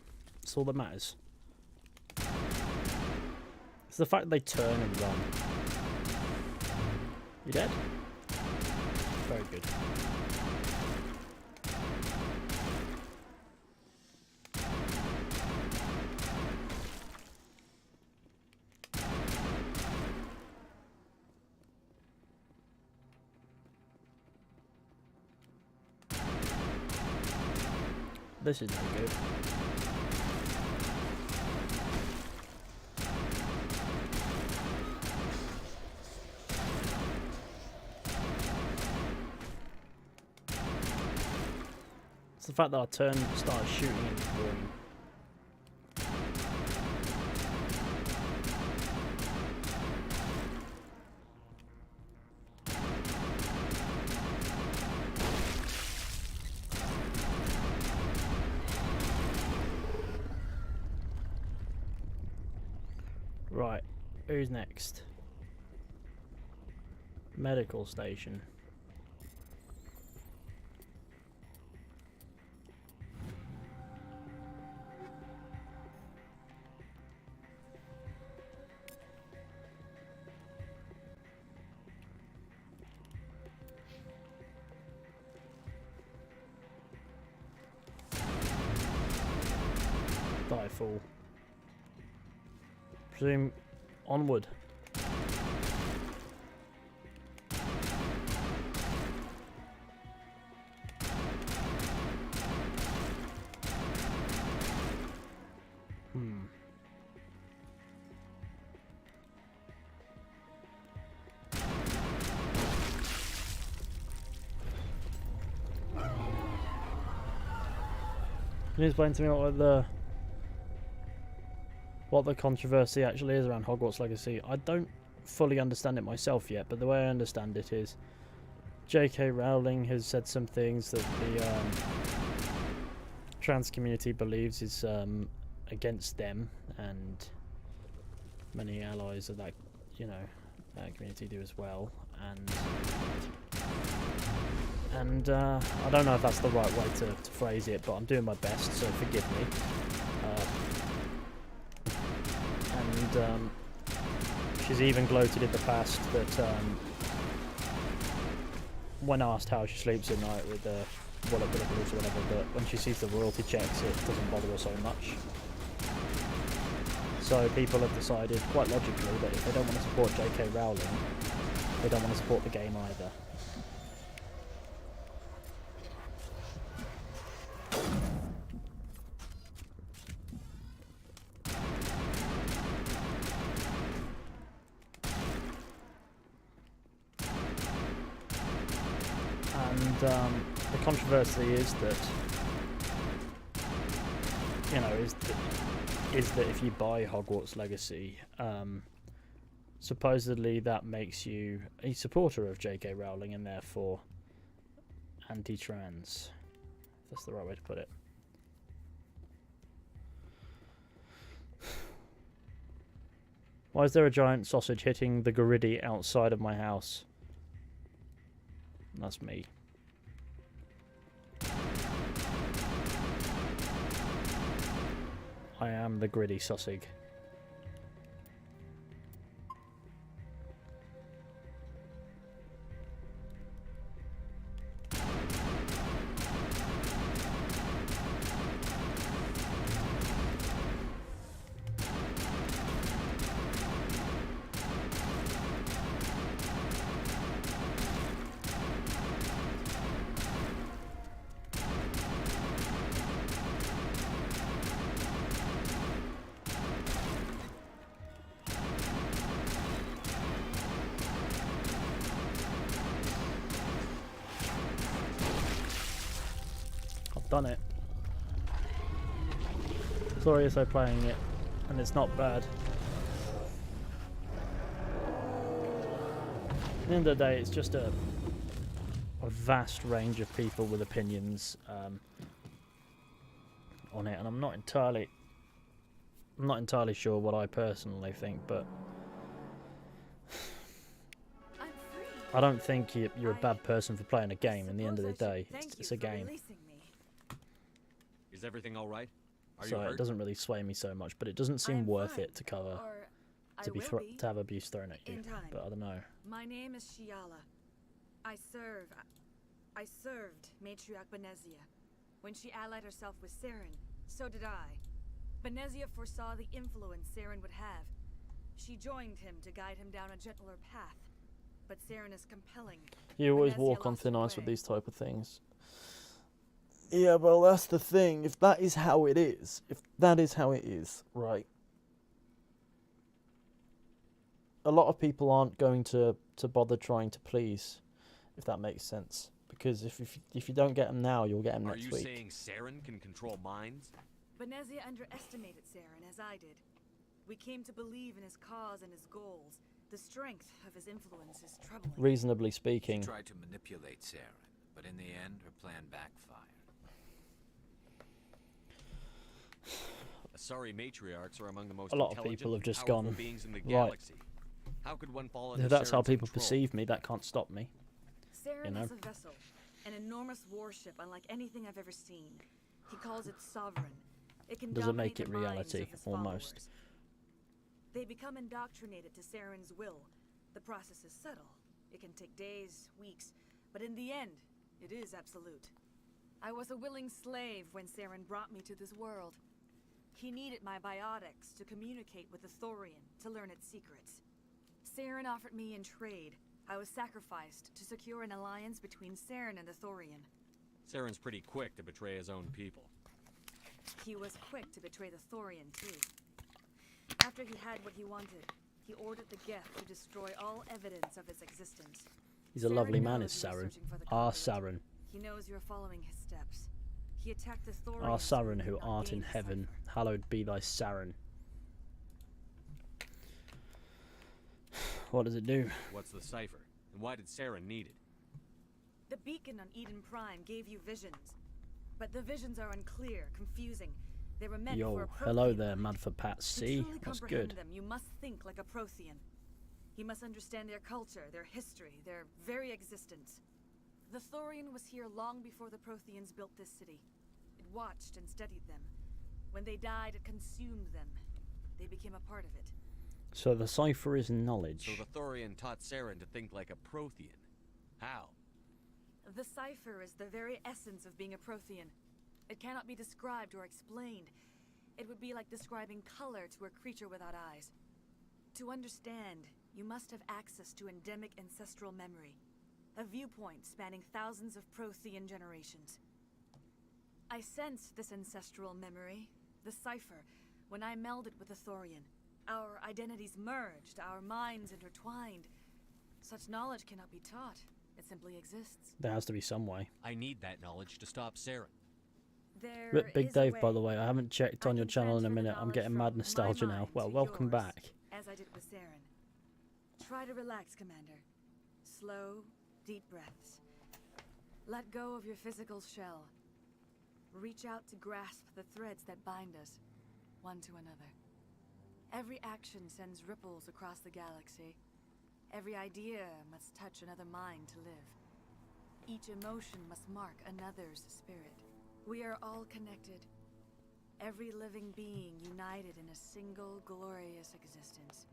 That's all that matters. It's the fact they turn and run. You dead? Very good. This is no good. It's the fact that I turned and started shooting in the groin. Right, who's next? Medical station. Die, fool. Presume onward. Can you explain to me what the controversy actually is around Hogwarts Legacy? I don't fully understand it myself yet, but the way I understand it is J.K. Rowling has said some things that the trans community believes is against them, and many allies of that, that community do as well. And I don't know if that's the right way to phrase it, but I'm doing my best, so forgive me. And she's even gloated in the past that when asked how she sleeps at night with bulletproof or whatever, but when she sees the royalty checks, it doesn't bother her so much. So people have decided, quite logically, that if they don't want to support J.K. Rowling, they don't want to support the game either. The controversy is that, is that if you buy Hogwarts Legacy, supposedly that makes you a supporter of J.K. Rowling, and therefore anti-trans. If that's the right way to put it. Why is there a giant sausage hitting the Garidi outside of my house? That's me. I am the gritty sausage. Done it. Gloriously playing it, and it's not bad. At the end of the day, it's just a vast range of people with opinions on it, and I'm not entirely sure what I personally think, but I don't think you're a bad person for playing a game. In the end of the day, it's a game. Is everything all right? So it doesn't really sway me so much, but it doesn't seem worth it to cover, to have abuse thrown at you. But I don't know. My name is Shiala. I served Matriarch Benezia. When she allied herself with Saren, so did I. Benezia foresaw the influence Saren would have. She joined him to guide him down a gentler path. But Saren is compelling. You always walk on thin ice with these type of things. Yeah, well, that's the thing. If that is how it is, right? A lot of people aren't going to bother trying to please, if that makes sense. Because if you don't get them now, you'll get them next week. Are you saying Saren can control minds? Benezia underestimated Saren, as I did. We came to believe in his cause and his goals. The strength of his influence is troubling. Reasonably speaking. She tried to manipulate Saren, but in the end, her plan backfired. Sorry, matriarchs are among the most a lot of people have just gone beings in the right. galaxy. How could one fall under That's how Saren's people control? perceive me. That can't stop me. Saren is a vessel, an enormous warship unlike anything I've ever seen. He calls it sovereign. It can Does it make dominate it the minds reality? of his Almost. followers. They become indoctrinated to Saren's will. The process is subtle. It can take days, weeks, but in the end, it is absolute. I was a willing slave when Saren brought me to this world. He needed my biotics to communicate with the Thorian, to learn its secrets. Saren offered me in trade. I was sacrificed to secure an alliance between Saren and the Thorian. Saren's pretty quick to betray his own people. He was quick to betray the Thorian, too. After he had what he wanted, he ordered the Geth to destroy all evidence of its existence. He's a lovely man, is Saren. Saren. He knows you're following his steps. He attacked the Thorian. Saren, who art in heaven, hallowed be thy Saren. What does it do? What's the cipher? And why did Saren need it? The beacon on Eden Prime gave you visions. But the visions are unclear, confusing. They were meant for a Prothean. Hello there, mad for Pat C. That's good. Them, you must think like a Prothean. You must understand their culture, their history, their very existence. The Thorian was here long before the Protheans built this city. It watched and studied them. When they died, it consumed them. They became a part of it. So the cipher is knowledge. So the Thorian taught Saren to think like a Prothean. How? The cipher is the very essence of being a Prothean. It cannot be described or explained. It would be like describing color to a creature without eyes. To understand, you must have access to endemic ancestral memory. A viewpoint spanning thousands of Prothean generations. I sensed this ancestral memory, the cipher, when I melded with the Thorian. Our identities merged, our minds intertwined. Such knowledge cannot be taught. It simply exists. There has to be some way. I need that knowledge to stop Saren. There Big is Dave, a way. by the way, I haven't checked on your channel in a minute. I'm getting mad nostalgia my now. mind Well, to welcome yours, back. As I did with Saren. Try to relax, Commander. Slow, deep breaths. Let go of your physical shell. Reach out to grasp the threads that bind us, one to another. Every action sends ripples across the galaxy. Every idea must touch another mind to live. Each emotion must mark another's spirit. We are all connected. Every living being united in a single glorious existence.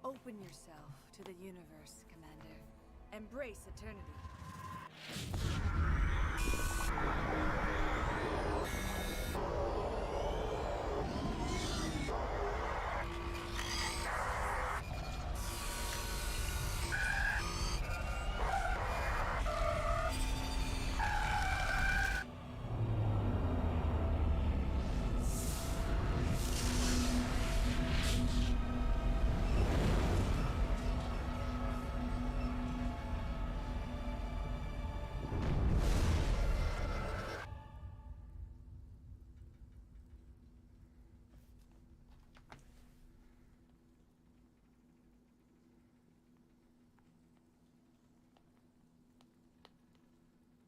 Open yourself to the universe, Commander. Embrace eternity.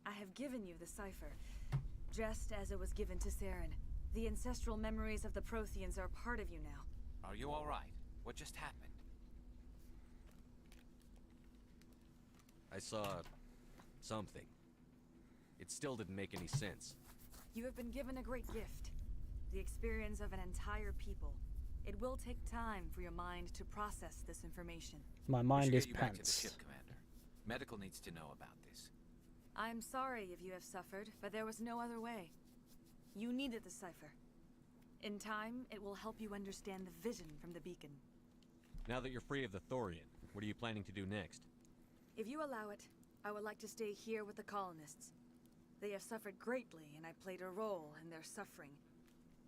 I have given you the cipher, just as it was given to Saren. The ancestral memories of the Protheans are part of you now. Are you all right? What just happened? I saw something. It still didn't make any sense. You have been given a great gift. The experience of an entire people. It will take time for your mind to process this information. My mind is get you back to the pants. ship, Commander. Medical needs to know about this. I'm sorry if you have suffered, but there was no other way. You needed the cipher. In time, it will help you understand the vision from the beacon. Now that you're free of the Thorian, what are you planning to do next? If you allow it, I would like to stay here with the colonists. They have suffered greatly, and I played a role in their suffering.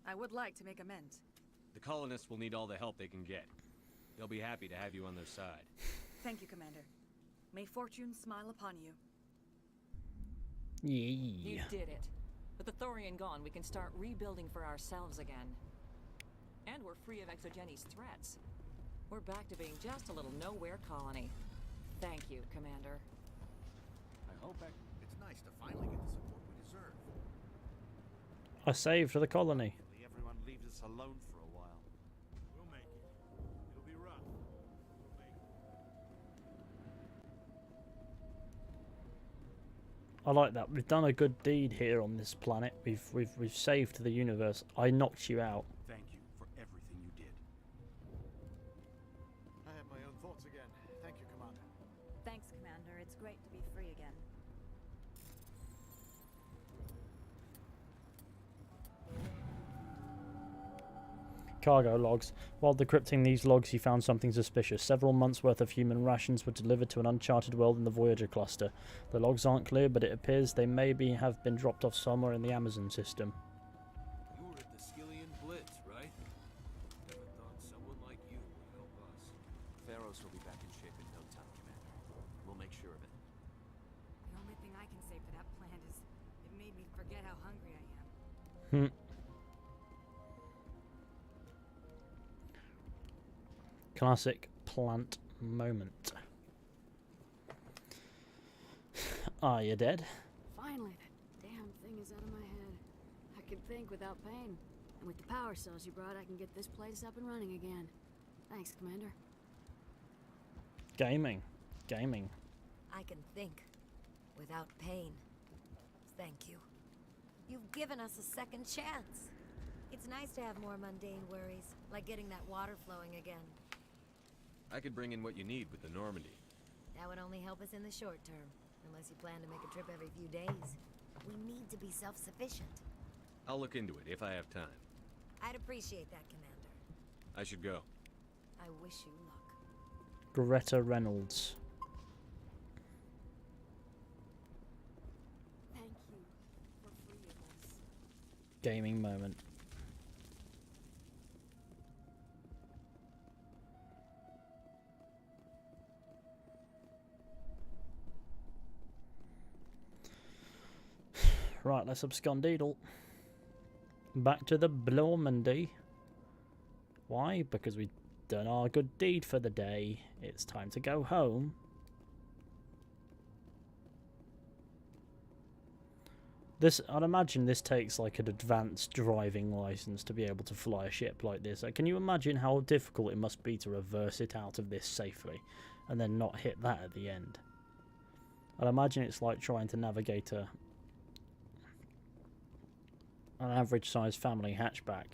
I would like to make amends. The colonists will need all the help they can get. They'll be happy to have you on their side. Thank you, Commander. May fortune smile upon you. Yeah. You did it. With the Thorian gone, we can start rebuilding for ourselves again. And we're free of Exogenes' threats. We're back to being just a little nowhere colony. Thank you, Commander. I hope it's nice to finally get the support we deserve. I saved for the colony. Everyone leaves us alone for a while. We'll make it. It'll be rough. We'll make it. I like that. We've done a good deed here on this planet. We've saved the universe. I knocked you out. Thank you for everything you did. I have my own thoughts again. Thank you, Commander. Thanks, Commander. It's great to be free again. Cargo logs. While decrypting these logs, he found something suspicious. Several months' worth of human rations were delivered to an uncharted world in the Voyager cluster. The logs aren't clear, but it appears they maybe have been dropped off somewhere in the Amazon system. You were at the Skillian Blitz, right? Never thought someone like you would help us. Feros will be back in shape in no time, Commander. We'll make sure of it. The only thing I can say for that plant is it made me forget how hungry I am. Classic plant moment. Are you dead? Finally, that damn thing is out of my head. I can think without pain. And with the power cells you brought, I can get this place up and running again. Thanks, Commander. Gaming. Gaming. I can think without pain. Thank you. You've given us a second chance. It's nice to have more mundane worries, like getting that water flowing again. I could bring in what you need with the Normandy. That would only help us in the short term, unless you plan to make a trip every few days. We need to be self-sufficient. I'll look into it if I have time. I'd appreciate that, Commander. I should go. I wish you luck. Greta Reynolds. Thank you for freeing us. Gaming moment. Right, let's abscondeedle. Back to the Normandy. Why? Because we've done our good deed for the day. It's time to go home. This, I'd imagine this takes like an advanced driving license to be able to fly a ship like this. Can you imagine how difficult it must be to reverse it out of this safely and then not hit that at the end? I'd imagine it's like trying to navigate an average sized family hatchback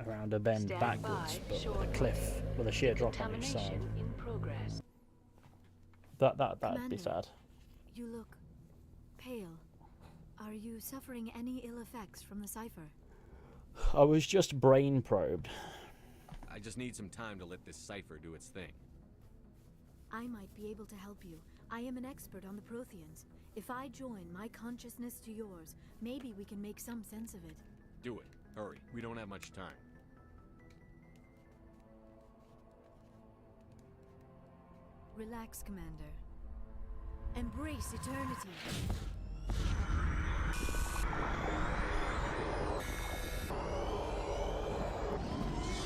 around a bend backwards, but with a cliff with a sheer drop on each side. That'd be sad. You look pale. Are you suffering any ill effects from the cipher? I was just brain probed. I just need some time to let this cipher do its thing. I might be able to help you. I am an expert on the Protheans. If I join my consciousness to yours, maybe we can make some sense of it. Do it. Hurry. We don't have much time. Relax, Commander. Embrace eternity.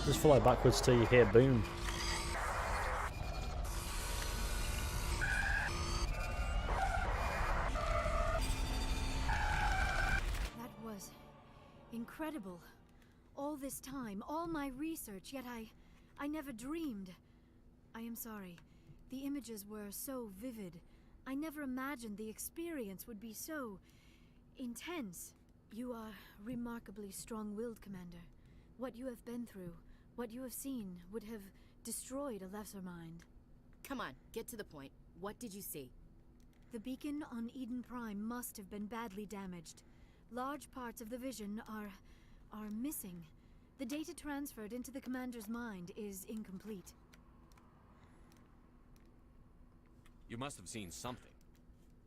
Just fly backwards till you hear boom. That was incredible. All this time, all my research, yet I never dreamed. I am sorry. The images were so vivid. I never imagined the experience would be so intense. You are remarkably strong-willed, Commander. What you have been through, what you have seen, would have destroyed a lesser mind. Come on, get to the point. What did you see? The beacon on Eden Prime must have been badly damaged. Large parts of the vision are missing. The data transferred into the Commander's mind is incomplete. You must have seen something.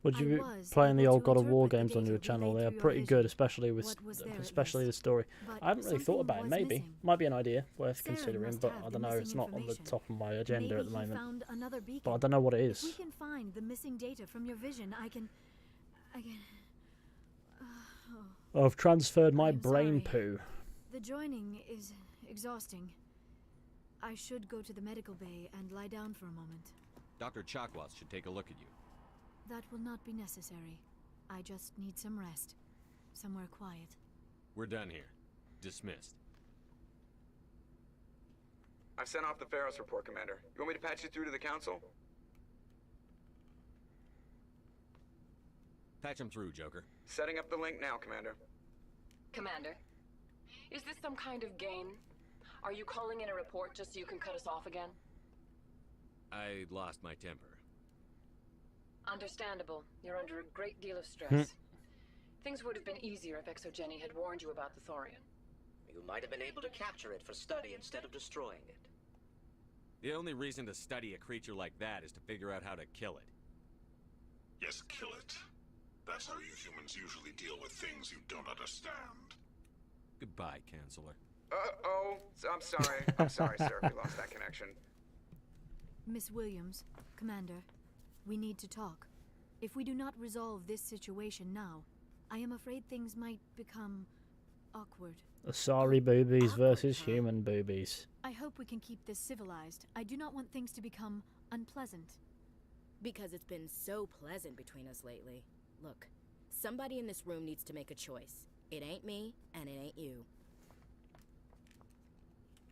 Would you be playing the old God of War games on your channel? They're pretty good, especially the story. I haven't really thought about it. Maybe might be an idea worth considering, but I don't know. It's not on the top of my agenda at the moment. But I don't know what it is. If we can find the missing data from your vision, I can. I've transferred my brain poo. The joining is exhausting. I should go to the medical bay and lie down for a moment. Dr. Chakwas should take a look at you. That will not be necessary. I just need some rest. Somewhere quiet. We're done here. Dismissed. I've sent off the Feros report, Commander. You want me to patch you through to the Council? Patch him through, Joker. Setting up the link now, Commander. Commander, is this some kind of game? Are you calling in a report just so you can cut us off again? I lost my temper. Understandable. You're under a great deal of stress. Things would have been easier if Exogeny had warned you about the Thorian. You might have been able to capture it for study instead of destroying it. The only reason to study a creature like that is to figure out how to kill it. Yes, kill it. That's how you humans usually deal with things you don't understand. Goodbye, Counselor. Uh-oh. I'm sorry. I'm sorry, sir. We lost that connection. Miss Williams, Commander, we need to talk. If we do not resolve this situation now, I am afraid things might become awkward. Sorry boobies versus human boobies. I hope we can keep this civilized. I do not want things to become unpleasant. Because it's been so pleasant between us lately. Look, somebody in this room needs to make a choice. It ain't me, and it ain't you.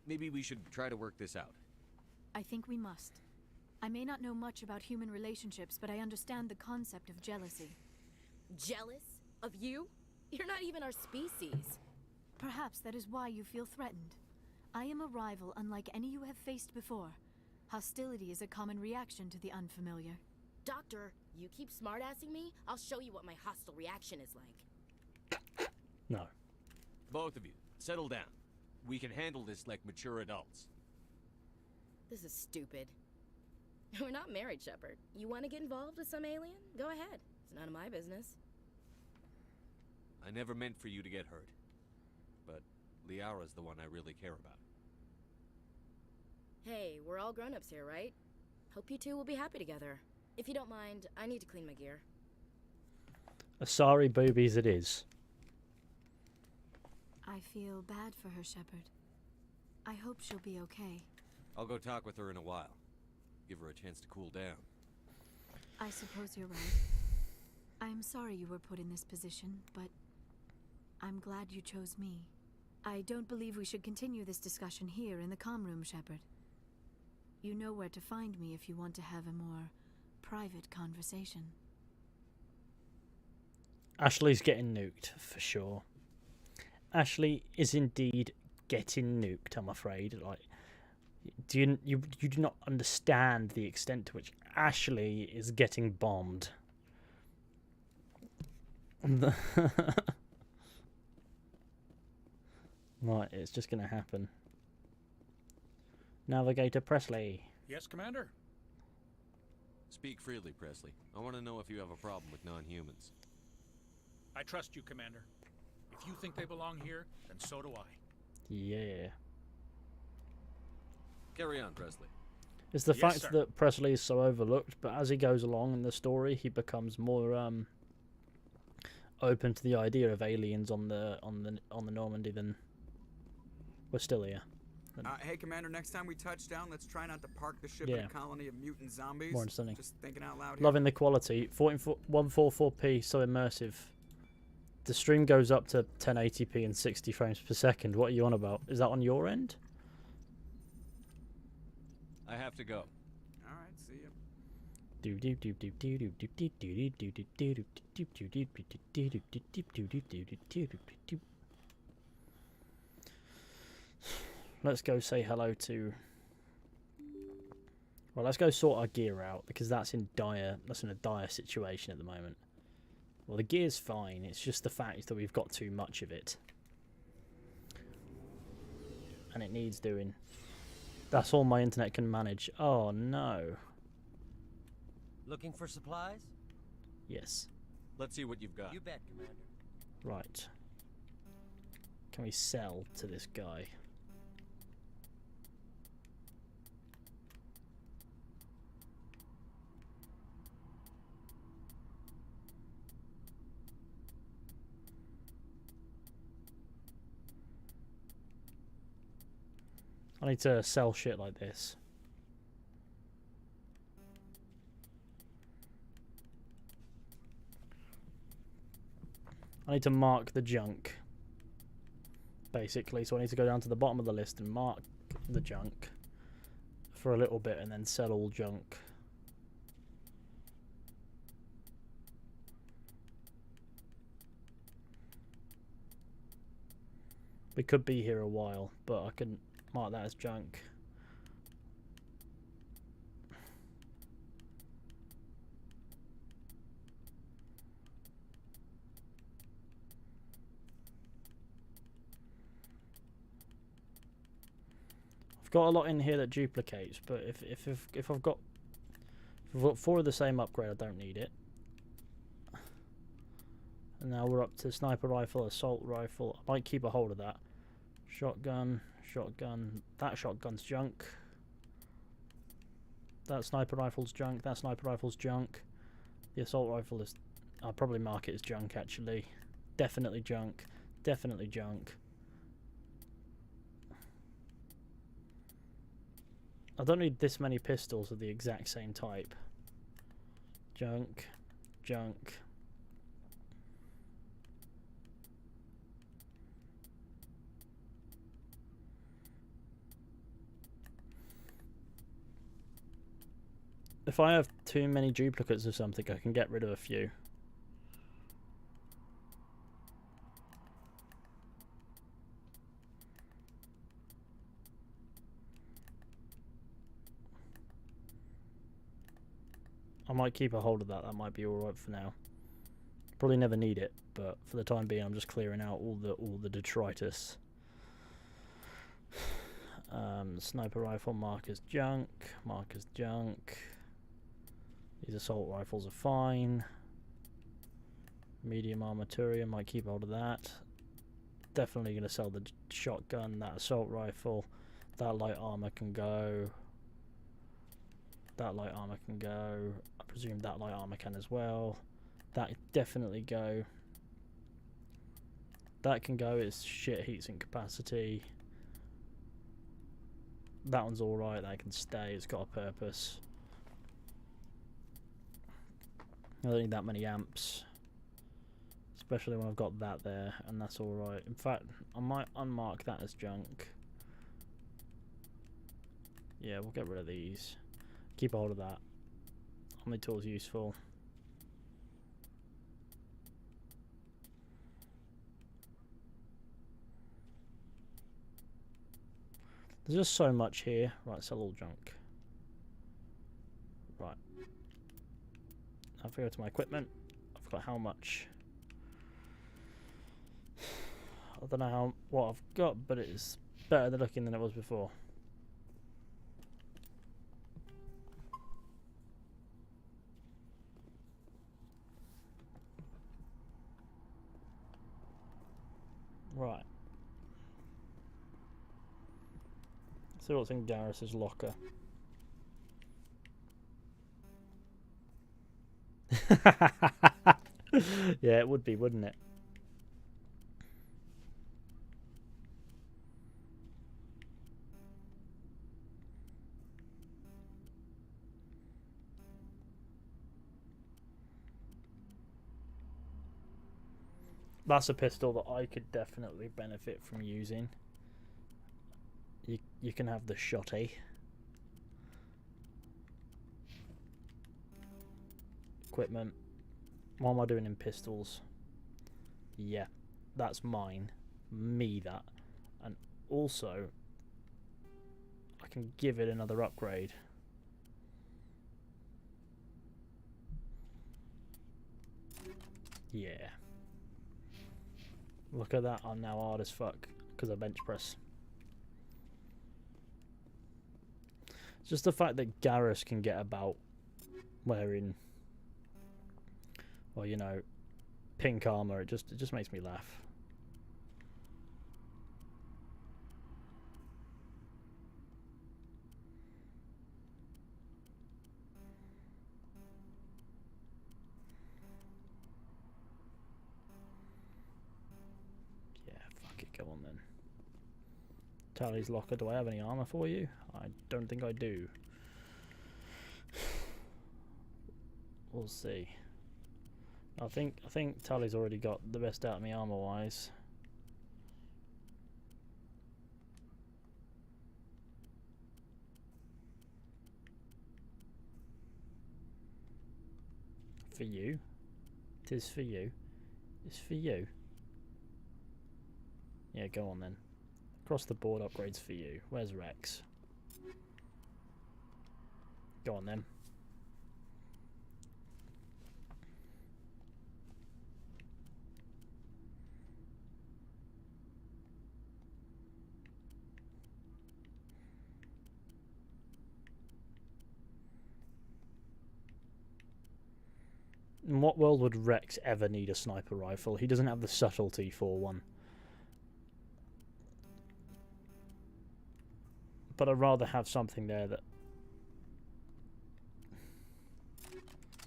Maybe we should try to work this out. I think we must. I may not know much about human relationships, but I understand the concept of jealousy. Jealous? Of you? You're not even our species. Perhaps that is why you feel threatened. I am a rival unlike any you have faced before. Hostility is a common reaction to the unfamiliar. Doctor, you keep smartassing me, I'll show you what my hostile reaction is like. No. Both of you, settle down. We can handle this like mature adults. This is stupid. We're not married, Shepard. You want to get involved with some alien? Go ahead. It's none of my business. I never meant for you to get hurt. But Liara's the one I really care about. Hey, we're all grown-ups here, right? Hope you two will be happy together. If you don't mind, I need to clean my gear. Sorry boobies it is. I feel bad for her, Shepard. I hope she'll be okay. I'll go talk with her in a while. Give her a chance to cool down. I suppose you're right. I'm sorry you were put in this position, but I'm glad you chose me. I don't believe we should continue this discussion here in the comm room, Shepard. You know where to find me if you want to have a more private conversation. Ashley's getting nuked, for sure. Ashley is indeed getting nuked, I'm afraid. Like, you do not understand the extent to which Ashley is getting bombed. Right, it's just going to happen. Navigator Presley. Yes, Commander? Speak freely, Presley. I want to know if you have a problem with non-humans. I trust you, Commander. If you think they belong here, then so do I. Yeah. Carry on, Presley. It's the Yes, fact sir. that Presley is so overlooked, but as he goes along in the story, he becomes more open to the idea of aliens on the Normandy than we're still here. Hey, Commander, next time we touch down, let's try not to park the ship in Yeah. a colony of mutant zombies. More understanding. Just thinking out loud here. Loving the quality. 144p, so immersive. The stream goes up to 1080p and 60 frames per second. What are you on about? Is that on your end? I have to go. All right, see ya. Let's go say hello to. Well, let's go sort our gear out because that's in a dire situation at the moment. Well, the gear's fine. It's just the fact that we've got too much of it, and it needs doing. That's all my internet can manage. Oh no. Looking for supplies? Yes. Let's see what you've got. You bet, Commander. Right. Can we sell to this guy? I need to sell shit like this. I need to mark the junk, basically. So I need to go down to the bottom of the list and mark the junk for a little bit and then sell all junk. We could be here a while, but I can mark that as junk. I've got a lot in here that duplicates, but if I've got 4 of the same upgrade, I don't need it. And now we're up to sniper rifle, assault rifle. I might keep a hold of that. Shotgun, shotgun. That shotgun's junk. That sniper rifle's junk. That sniper rifle's junk. The assault rifle is. I'll probably mark it as junk actually. Definitely junk. Definitely junk. I don't need this many pistols of the exact same type. Junk. Junk. If I have too many duplicates of something, I can get rid of a few. I might keep a hold of that. That might be alright for now. Probably never need it, but for the time being, I'm just clearing out all the detritus. Sniper rifle markers junk. Markers junk. These assault rifles are fine. Medium armor Thorian, might keep hold of that. Definitely going to sell the shotgun, that assault rifle. That light armor can go. That light armor can go. I presume that light armor can as well. That definitely go. That can go, it's shit heatsink capacity. That one's alright, that can stay, it's got a purpose. I don't need that many amps. Especially when I've got that there, and that's alright. In fact, I might unmark that as junk. Yeah, we'll get rid of these. Keep a hold of that. Omni-tool's useful. There's just so much here. Right, sell all junk. Right. I'll go to my equipment. I've got how much? I don't know what I've got, but it's better looking than it was before. Right. See what's in Garrus's locker. Yeah, it would be, wouldn't it? That's a pistol that I could definitely benefit from using. You can have the shotty. Equipment. What am I doing in pistols? Yeah, that's mine. Me that. And also, I can give it another upgrade. Yeah. Look at that, I'm now hard as fuck because I bench press. It's just the fact that Garrus can get about wearing, well, you know, pink armor. It just makes me laugh. Go on then. Tally's locker. Do I have any armor for you? I don't think I do. We'll see. I think Tally's already got the best out of me armor wise. For you. It is for you. It's for you. Yeah, go on then. Across the board upgrades for you. Where's Rex? Go on then. In what world would Rex ever need a sniper rifle? He doesn't have the subtlety for one. But I'd rather have something there that...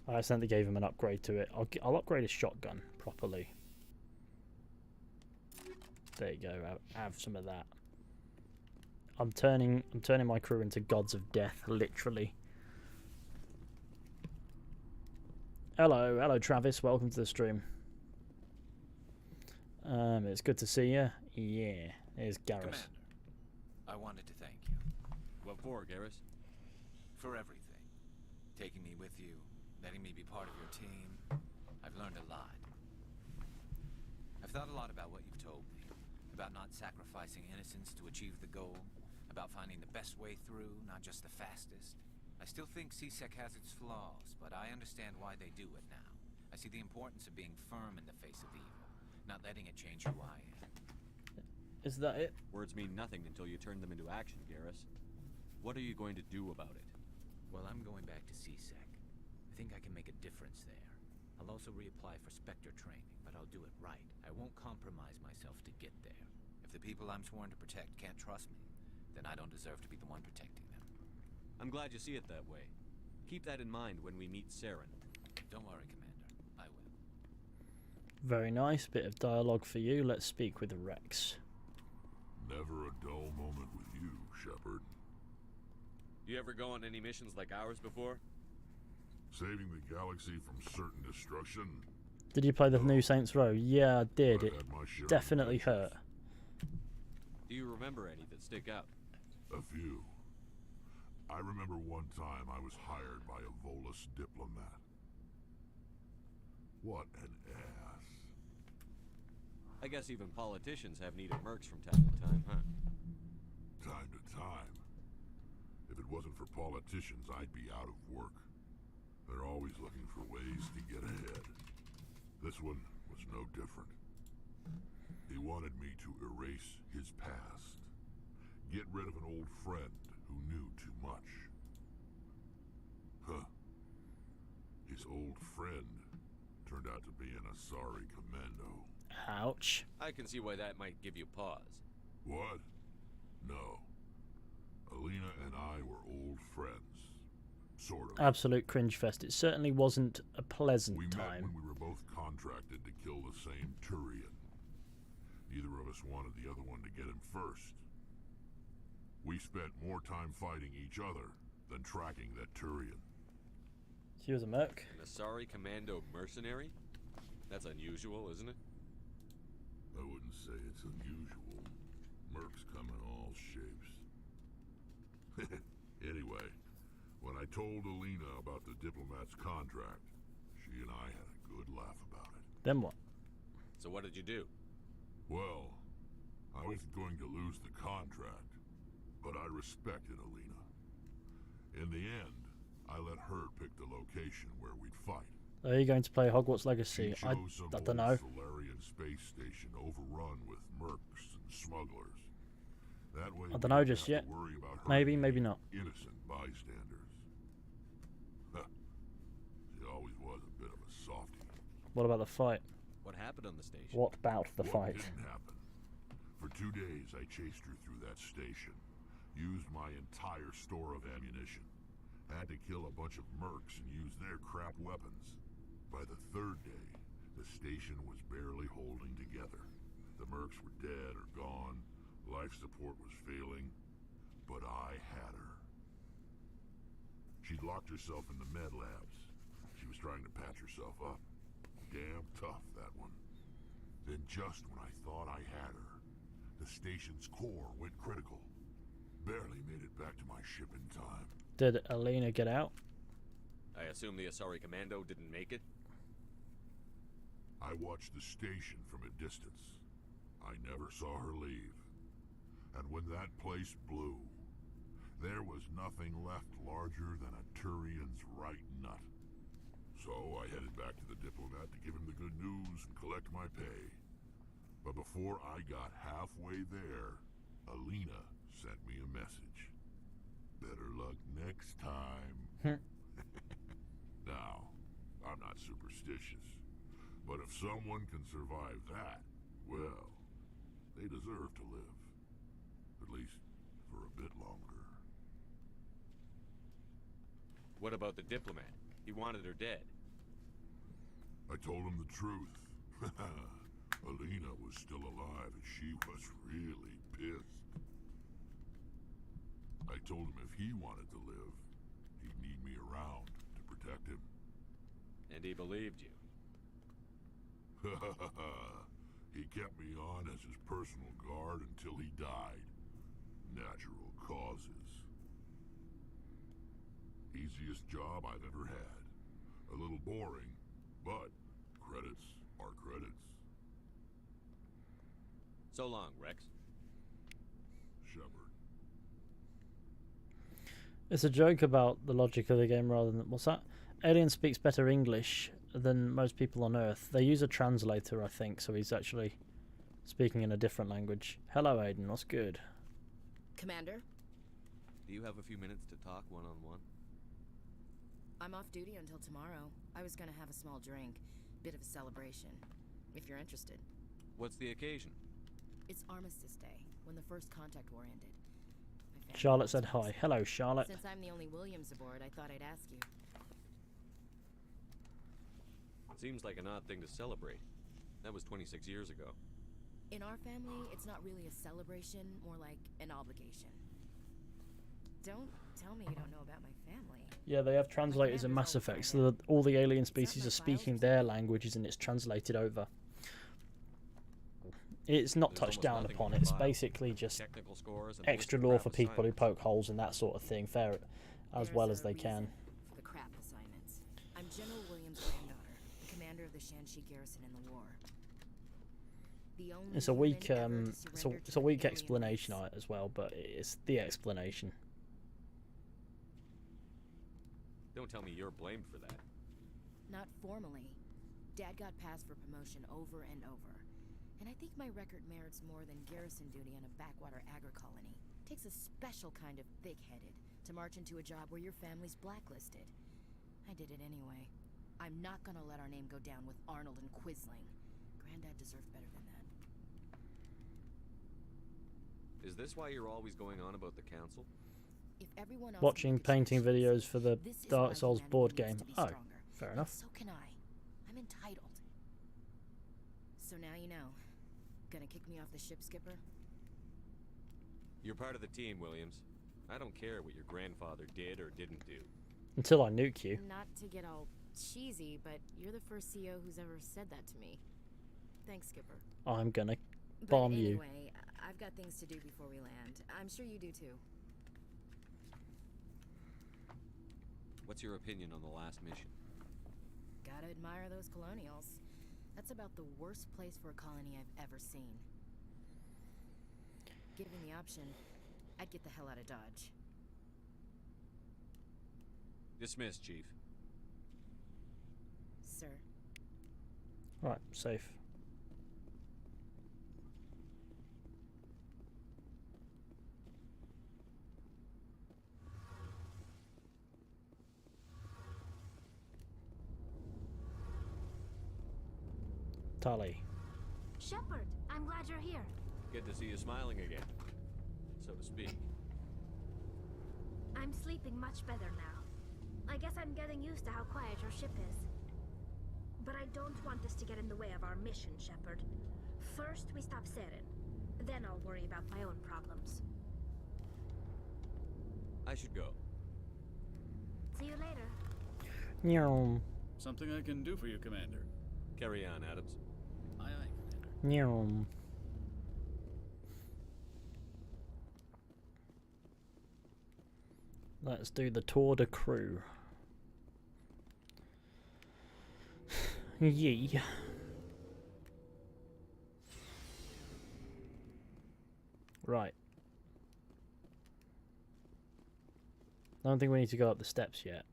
I accidentally gave him an upgrade to it. I'll upgrade his shotgun properly. There you go. Have some of that. I'm turning my crew into gods of death, literally. Hello, Travis. Welcome to the stream. It's good to see you. Yeah, there's Garrus. Commander, I wanted to thank you. What for, Garrus? For everything. Taking me with you, letting me be part of your team. I've learned a lot. I've thought a lot about what you've told me. About not sacrificing innocence to achieve the goal. About finding the best way through, not just the fastest. I still think CSEC has its flaws, but I understand why they do it now. I see the importance of being firm in the face of evil, not letting it change who I am. Is that it? Words mean nothing until you turn them into action, Garrus. What are you going to do about it? Well, I'm going back to CSEC. I think I can make a difference there. I'll also reapply for Spectre training, but I'll do it right. I won't compromise myself to get there. If the people I'm sworn to protect can't trust me, then I don't deserve to be the one protecting them. I'm glad you see it that way. Keep that in mind when we meet Saren. Don't worry, Commander. I will. Very nice. Bit of dialogue for you. Let's speak with Rex. Never a dull moment with you, Shepard. You ever go on any missions like ours before? Saving the galaxy from certain destruction? Did you play the new Saints Row? Yeah, I did. It definitely hurt. Do you remember any that stick out? A few. I remember one time I was hired by a Volus diplomat. What an ass. I guess even politicians have needed mercs from time to time, huh? Time to time. If it wasn't for politicians, I'd be out of work. They're always looking for ways to get ahead. This one was no different. He wanted me to erase his past. Get rid of an old friend who knew too much. Huh. His old friend turned out to be an Asari commando. Ouch. I can see why that might give you pause. What? No. Alina and I were old friends. Sort of. Absolute cringe fest. It certainly wasn't a pleasant We time. met when we were both contracted to kill the same Thorian. Neither of us wanted the other one to get him first. We spent more time fighting each other than tracking that Thorian. She was a merc. An Asari commando mercenary? That's unusual, isn't it? I wouldn't say it's unusual. Mercs come in all shapes. Anyway, when I told Alina about the diplomat's contract, she and I had a good laugh about it. Then what? So what did you do? Well, I was going to lose the contract, but I respected Alina. In the end, I let her pick the location where we'd fight. Are you going to play Hogwarts Legacy? She I chose some don't know. old Solarian space station overrun with mercs and smugglers. That way I don't know just yet. Maybe, maybe not. Innocent bystanders. She always was a bit of a softie. What about the fight? What happened on the station? What about the What fight? didn't happen? For 2 days, I chased her through that station. Used my entire store of ammunition. Had to kill a bunch of mercs and use their crap weapons. By the 3rd day, the station was barely holding together. The mercs were dead or gone. Life support was failing. But I had her. She'd locked herself in the med labs. She was trying to patch herself up. Damn tough, that one. Then just when I thought I had her, the station's core went critical. Barely made it back to my ship in time. Did Alina get out? I assume the Asari commando didn't make it? I watched the station from a distance. I never saw her leave. And when that place blew, there was nothing left larger than a Thorian's right nut. So I headed back to the diplomat to give him the good news and collect my pay. But before I got halfway there, Alina sent me a message. Better luck next time. Now, I'm not superstitious, but if someone can survive that, well, they deserve to live. At least for a bit longer. What about the diplomat? He wanted her dead. I told him the truth. Alina was still alive and she was really pissed. I told him if he wanted to live, he'd need me around to protect him. And he believed you. He kept me on as his personal guard until he died. Natural causes. Easiest job I've ever had. A little boring, but credits are credits. So long, Rex. Shepard. It's a joke about the logic of the game rather than... What's that? Alien speaks better English than most people on Earth. They use a translator, I think, so he's actually speaking in a different language. Hello, Aiden. What's good? Commander? Do you have a few minutes to talk one-on-one? I'm off duty until tomorrow. I was gonna have a small drink. Bit of a celebration. If you're interested. What's the occasion? It's Armistice Day, when the first contact war ended. Charlotte said hi. Hello, Charlotte. Since I'm the only Williams aboard, I thought I'd ask you. Seems like an odd thing to celebrate. That was 26 years ago. In our family, it's not really a celebration, more like an obligation. Don't tell me you don't know about my family. Yeah, they have translators in Mass Effect, so that all the alien species are speaking their languages and it's translated over. It's not touched down upon, it's basically just extra lore for people who poke holes in that sort of thing, fair as well as they can. For the crap assignments. I'm General Williams' granddaughter, the commander of the Shanxi garrison in the war. The only It's a weak, it's a weak explanation as well, but it's the explanation. Don't tell me you're blamed for that. Not formally. Dad got passed for promotion over and over. And I think my record merits more than garrison duty on a backwater agri-colony. Takes a special kind of thick-headed to march into a job where your family's blacklisted. I did it anyway. I'm not gonna let our name go down with Arnold and Quisling. Granddad deserved better than that. Is this why you're always going on about the council? If everyone else Watching painting videos for the Dark Souls board game. Oh, fair enough. So can I. I'm entitled. So now you know. Gonna kick me off the ship, Skipper? You're part of the team, Williams. I don't care what your grandfather did or didn't do. Until I nuke you. Not to get all cheesy, but you're the first CO who's ever said that to me. Thanks, Skipper. I'm gonna bomb you. Anyway, I've got things to do before we land. I'm sure you do too. What's your opinion on the last mission? Gotta admire those colonials. That's about the worst place for a colony I've ever seen. Given the option, I'd get the hell out of Dodge. Dismissed, Chief. Sir. Right, safe. Tali. Shepard, I'm glad you're here. Good to see you smiling again, so to speak. I'm sleeping much better now. I guess I'm getting used to how quiet your ship is. But I don't want this to get in the way of our mission, Shepard. First, we stop Saren. Then I'll worry about my own problems. I should go. See you later. Nyom. Something I can do for you, Commander. Carry on, Adams. Aye, aye, Commander. Nyom. Let's do the tour de crew. Yee. Right. I don't think we need to go up the steps yet.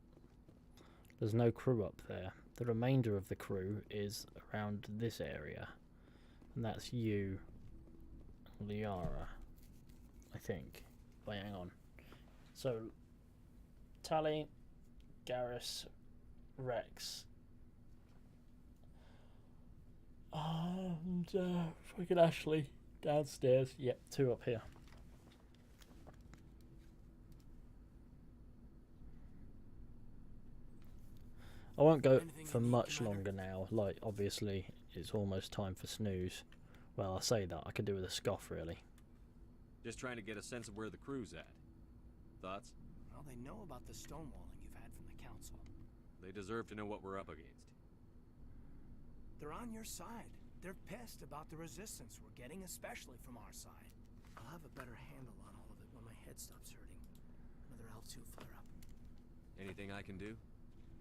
There's no crew up there. The remainder of the crew is around this area. And that's you, Liara, I think. Wait, hang on. So, Tali, Garrus, Rex, and fucking Ashley downstairs. Yep, 2 up here. I won't go for much longer now. Like, obviously, it's almost time for snooze. Well, I say that. I could do with a scoff, really. Just trying to get a sense of where the crew's at. Thoughts? Well, they know about the stonewalling you've had from the council. They deserve to know what we're up against. They're on your side. They're pissed about the resistance we're getting, especially from our side. I'll have a better handle on all of it when my head stops hurting. Another L2 flare-up. Anything I can do?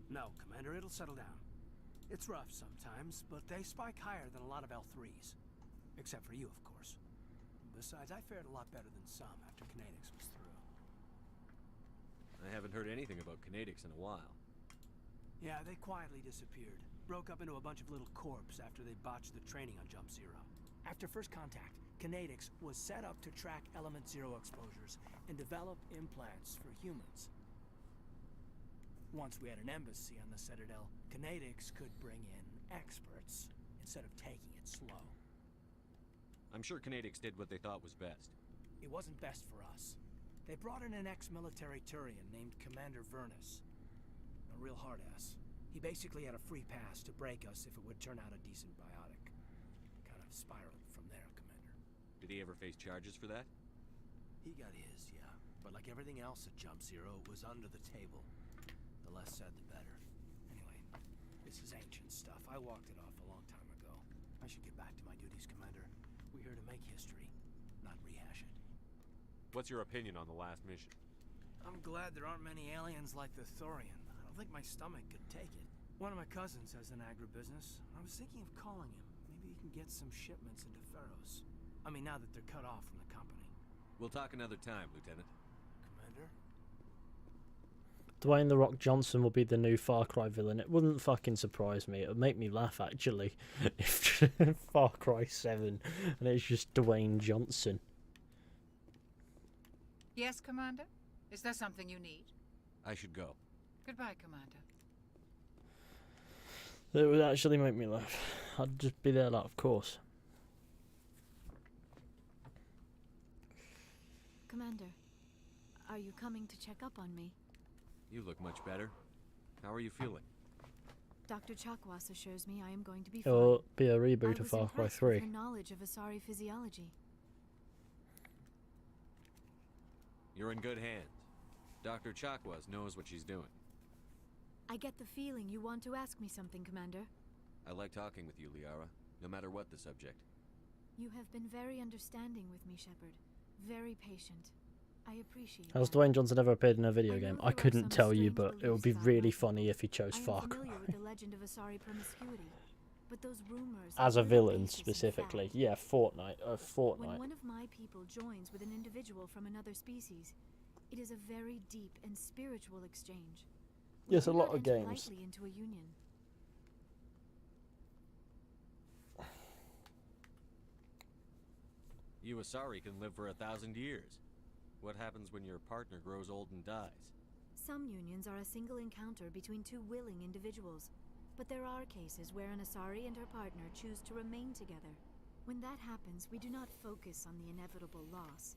No, Commander, it'll settle down. It's rough sometimes, but they spike higher than a lot of L3s. Except for you, of course. Besides, I fared a lot better than some after Kinetics was through. I haven't heard anything about Kinetics in a while. Yeah, they quietly disappeared. Broke up into a bunch of little corps after they botched the training on Jump Zero. After first contact, Kinetics was set up to track Element Zero exposures and develop implants for humans. Once we had an embassy on the Citadel, Kinetics could bring in experts instead of taking it slow. I'm sure Kinetics did what they thought was best. It wasn't best for us. They brought in an ex-military Thorian named Commander Vernus. A real hard-ass. He basically had a free pass to break us if it would turn out a decent biotic. Kind of spiraled from there, Commander. Did he ever face charges for that? He got his, yeah. But like everything else at Jump Zero, it was under the table. The less said, the better. Anyway, this is ancient stuff. I walked it off a long time ago. I should get back to my duties, Commander. We're here to make history, not rehash it. What's your opinion on the last mission? I'm glad there aren't many aliens like the Thorian. I don't think my stomach could take it. One of my cousins has an agribusiness. I was thinking of calling him. Maybe he can get some shipments into Feros. I mean, now that they're cut off from the company. We'll talk another time, Lieutenant. Commander? Dwayne "The Rock" Johnson will be the new Far Cry villain. It wouldn't fucking surprise me. It would make me laugh, actually, if Far Cry 7 and it's just Dwayne Johnson. Yes, Commander? Is there something you need? I should go. Goodbye, Commander. It would actually make me laugh. I'd just be there, like, of course. Commander, are you coming to check up on me? You look much better. How are you feeling? Dr. Chakwas assures me I am going to be It'll fine. be a reboot of Far Cry 3. Her knowledge of Asari physiology. You're in good hands. Dr. Chakwas knows what she's doing. I get the feeling you want to ask me something, Commander. I like talking with you, Liara, no matter what the subject. You have been very understanding with me, Shepard. Very patient. I appreciate Has that. Dwayne Johnson ever appeared in a video game? I couldn't tell you, but it would be really funny if he chose Far I am Cry. familiar with the legend of Asari promiscuity, but those rumors As a have villain, basis in specifically. fact. Yeah, Fortnite. When Fortnite. one of my people joins with an individual from another species, it is a very deep and spiritual exchange. We Yes, a do lot not of enter games. lightly into a union. You Asari can live for 1,000 years. What happens when your partner grows old and dies? Some unions are a single encounter between two willing individuals, but there are cases where an Asari and her partner choose to remain together. When that happens, we do not focus on the inevitable loss.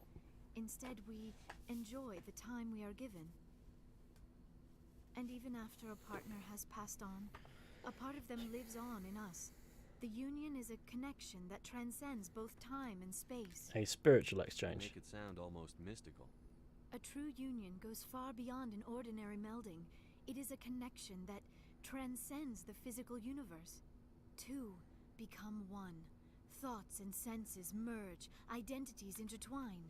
Instead, we enjoy the time we are given. And even after a partner has passed on, a part of them lives on in us. The union is a connection that transcends both time and space. A spiritual exchange. Make it sound almost mystical. A true union goes far beyond an ordinary melding. It is a connection that transcends the physical universe. Two become one. Thoughts and senses merge, identities intertwine.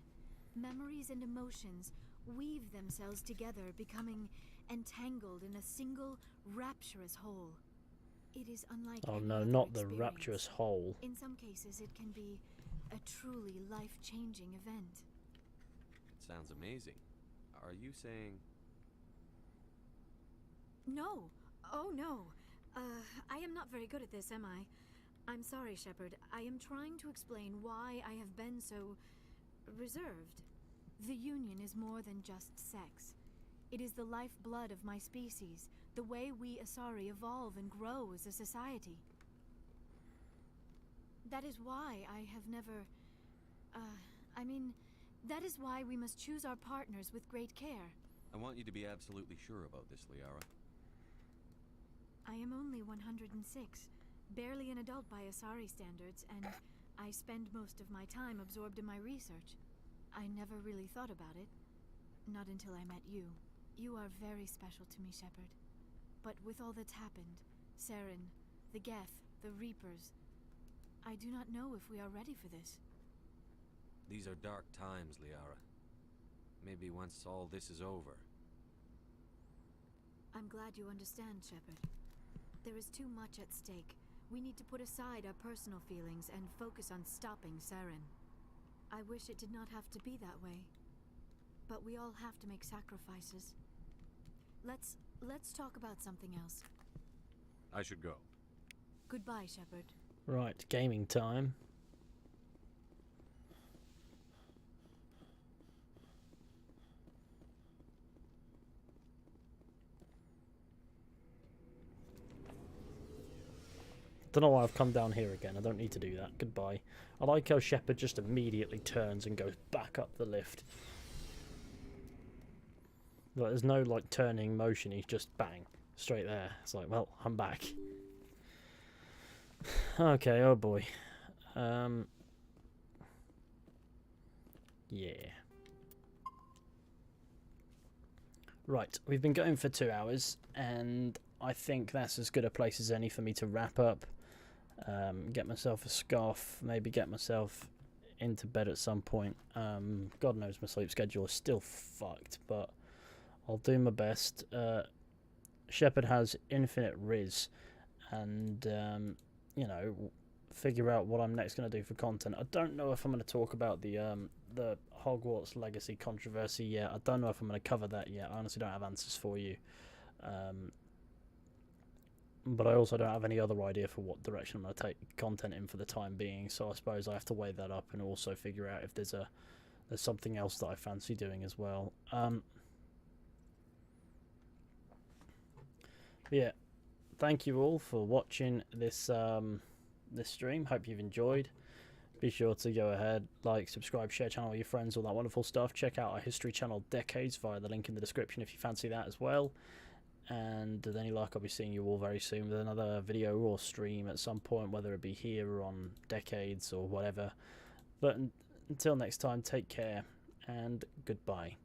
Memories and emotions weave themselves together, becoming entangled in a single rapturous whole. It is unlike Oh any no, other not the experience. rapturous hole. In some cases, it can be a truly life-changing event. It sounds amazing. Are you saying... No. Oh, no. I am not very good at this, am I? I'm sorry, Shepard. I am trying to explain why I have been so reserved. The Union is more than just sex. It is the lifeblood of my species, the way we Asari evolve and grow as a society. That is why I have never... that is why we must choose our partners with great care. I want you to be absolutely sure about this, Liara. I am only 106, barely an adult by Asari standards, and I spend most of my time absorbed in my research. I never really thought about it. Not until I met you. You are very special to me, Shepard. But with all that's happened, Saren, the Geth, the Reapers, I do not know if we are ready for this. These are dark times, Liara. Maybe once all this is over. I'm glad you understand, Shepard. There is too much at stake. We need to put aside our personal feelings and focus on stopping Saren. I wish it did not have to be that way. But we all have to make sacrifices. Let's talk about something else. I should go. Goodbye, Shepard. Right, gaming time. Don't know why I've come down here again. I don't need to do that. Goodbye. I like how Shepard just immediately turns and goes back up the lift. Like, there's no like turning motion. He's just bang straight there. It's like, well, I'm back. Okay. Oh boy. Yeah. Right, we've been going for 2 hours, and I think that's as good a place as any for me to wrap up. Get myself a scarf, maybe get myself into bed at some point. God knows my sleep schedule is still fucked, but I'll do my best. Shepard has infinite riz, and you know, figure out what I'm next going to do for content. I don't know if I'm going to talk about the Hogwarts Legacy controversy yet. I don't know if I'm going to cover that yet. I honestly don't have answers for you. But I also don't have any other idea for what direction I'm going to take content in for the time being, so I suppose I have to weigh that up and also figure out if there's something else that I fancy doing as well. Yeah, thank you all for watching this this stream. Hope you've enjoyed. Be sure to go ahead, like, subscribe, share channel with your friends, all that wonderful stuff. Check out our history channel Decades via the link in the description if you fancy that as well. And with any luck, I'll be seeing you all very soon with another video or stream at some point, whether it be here or on Decades or whatever. But until next time, take care and goodbye.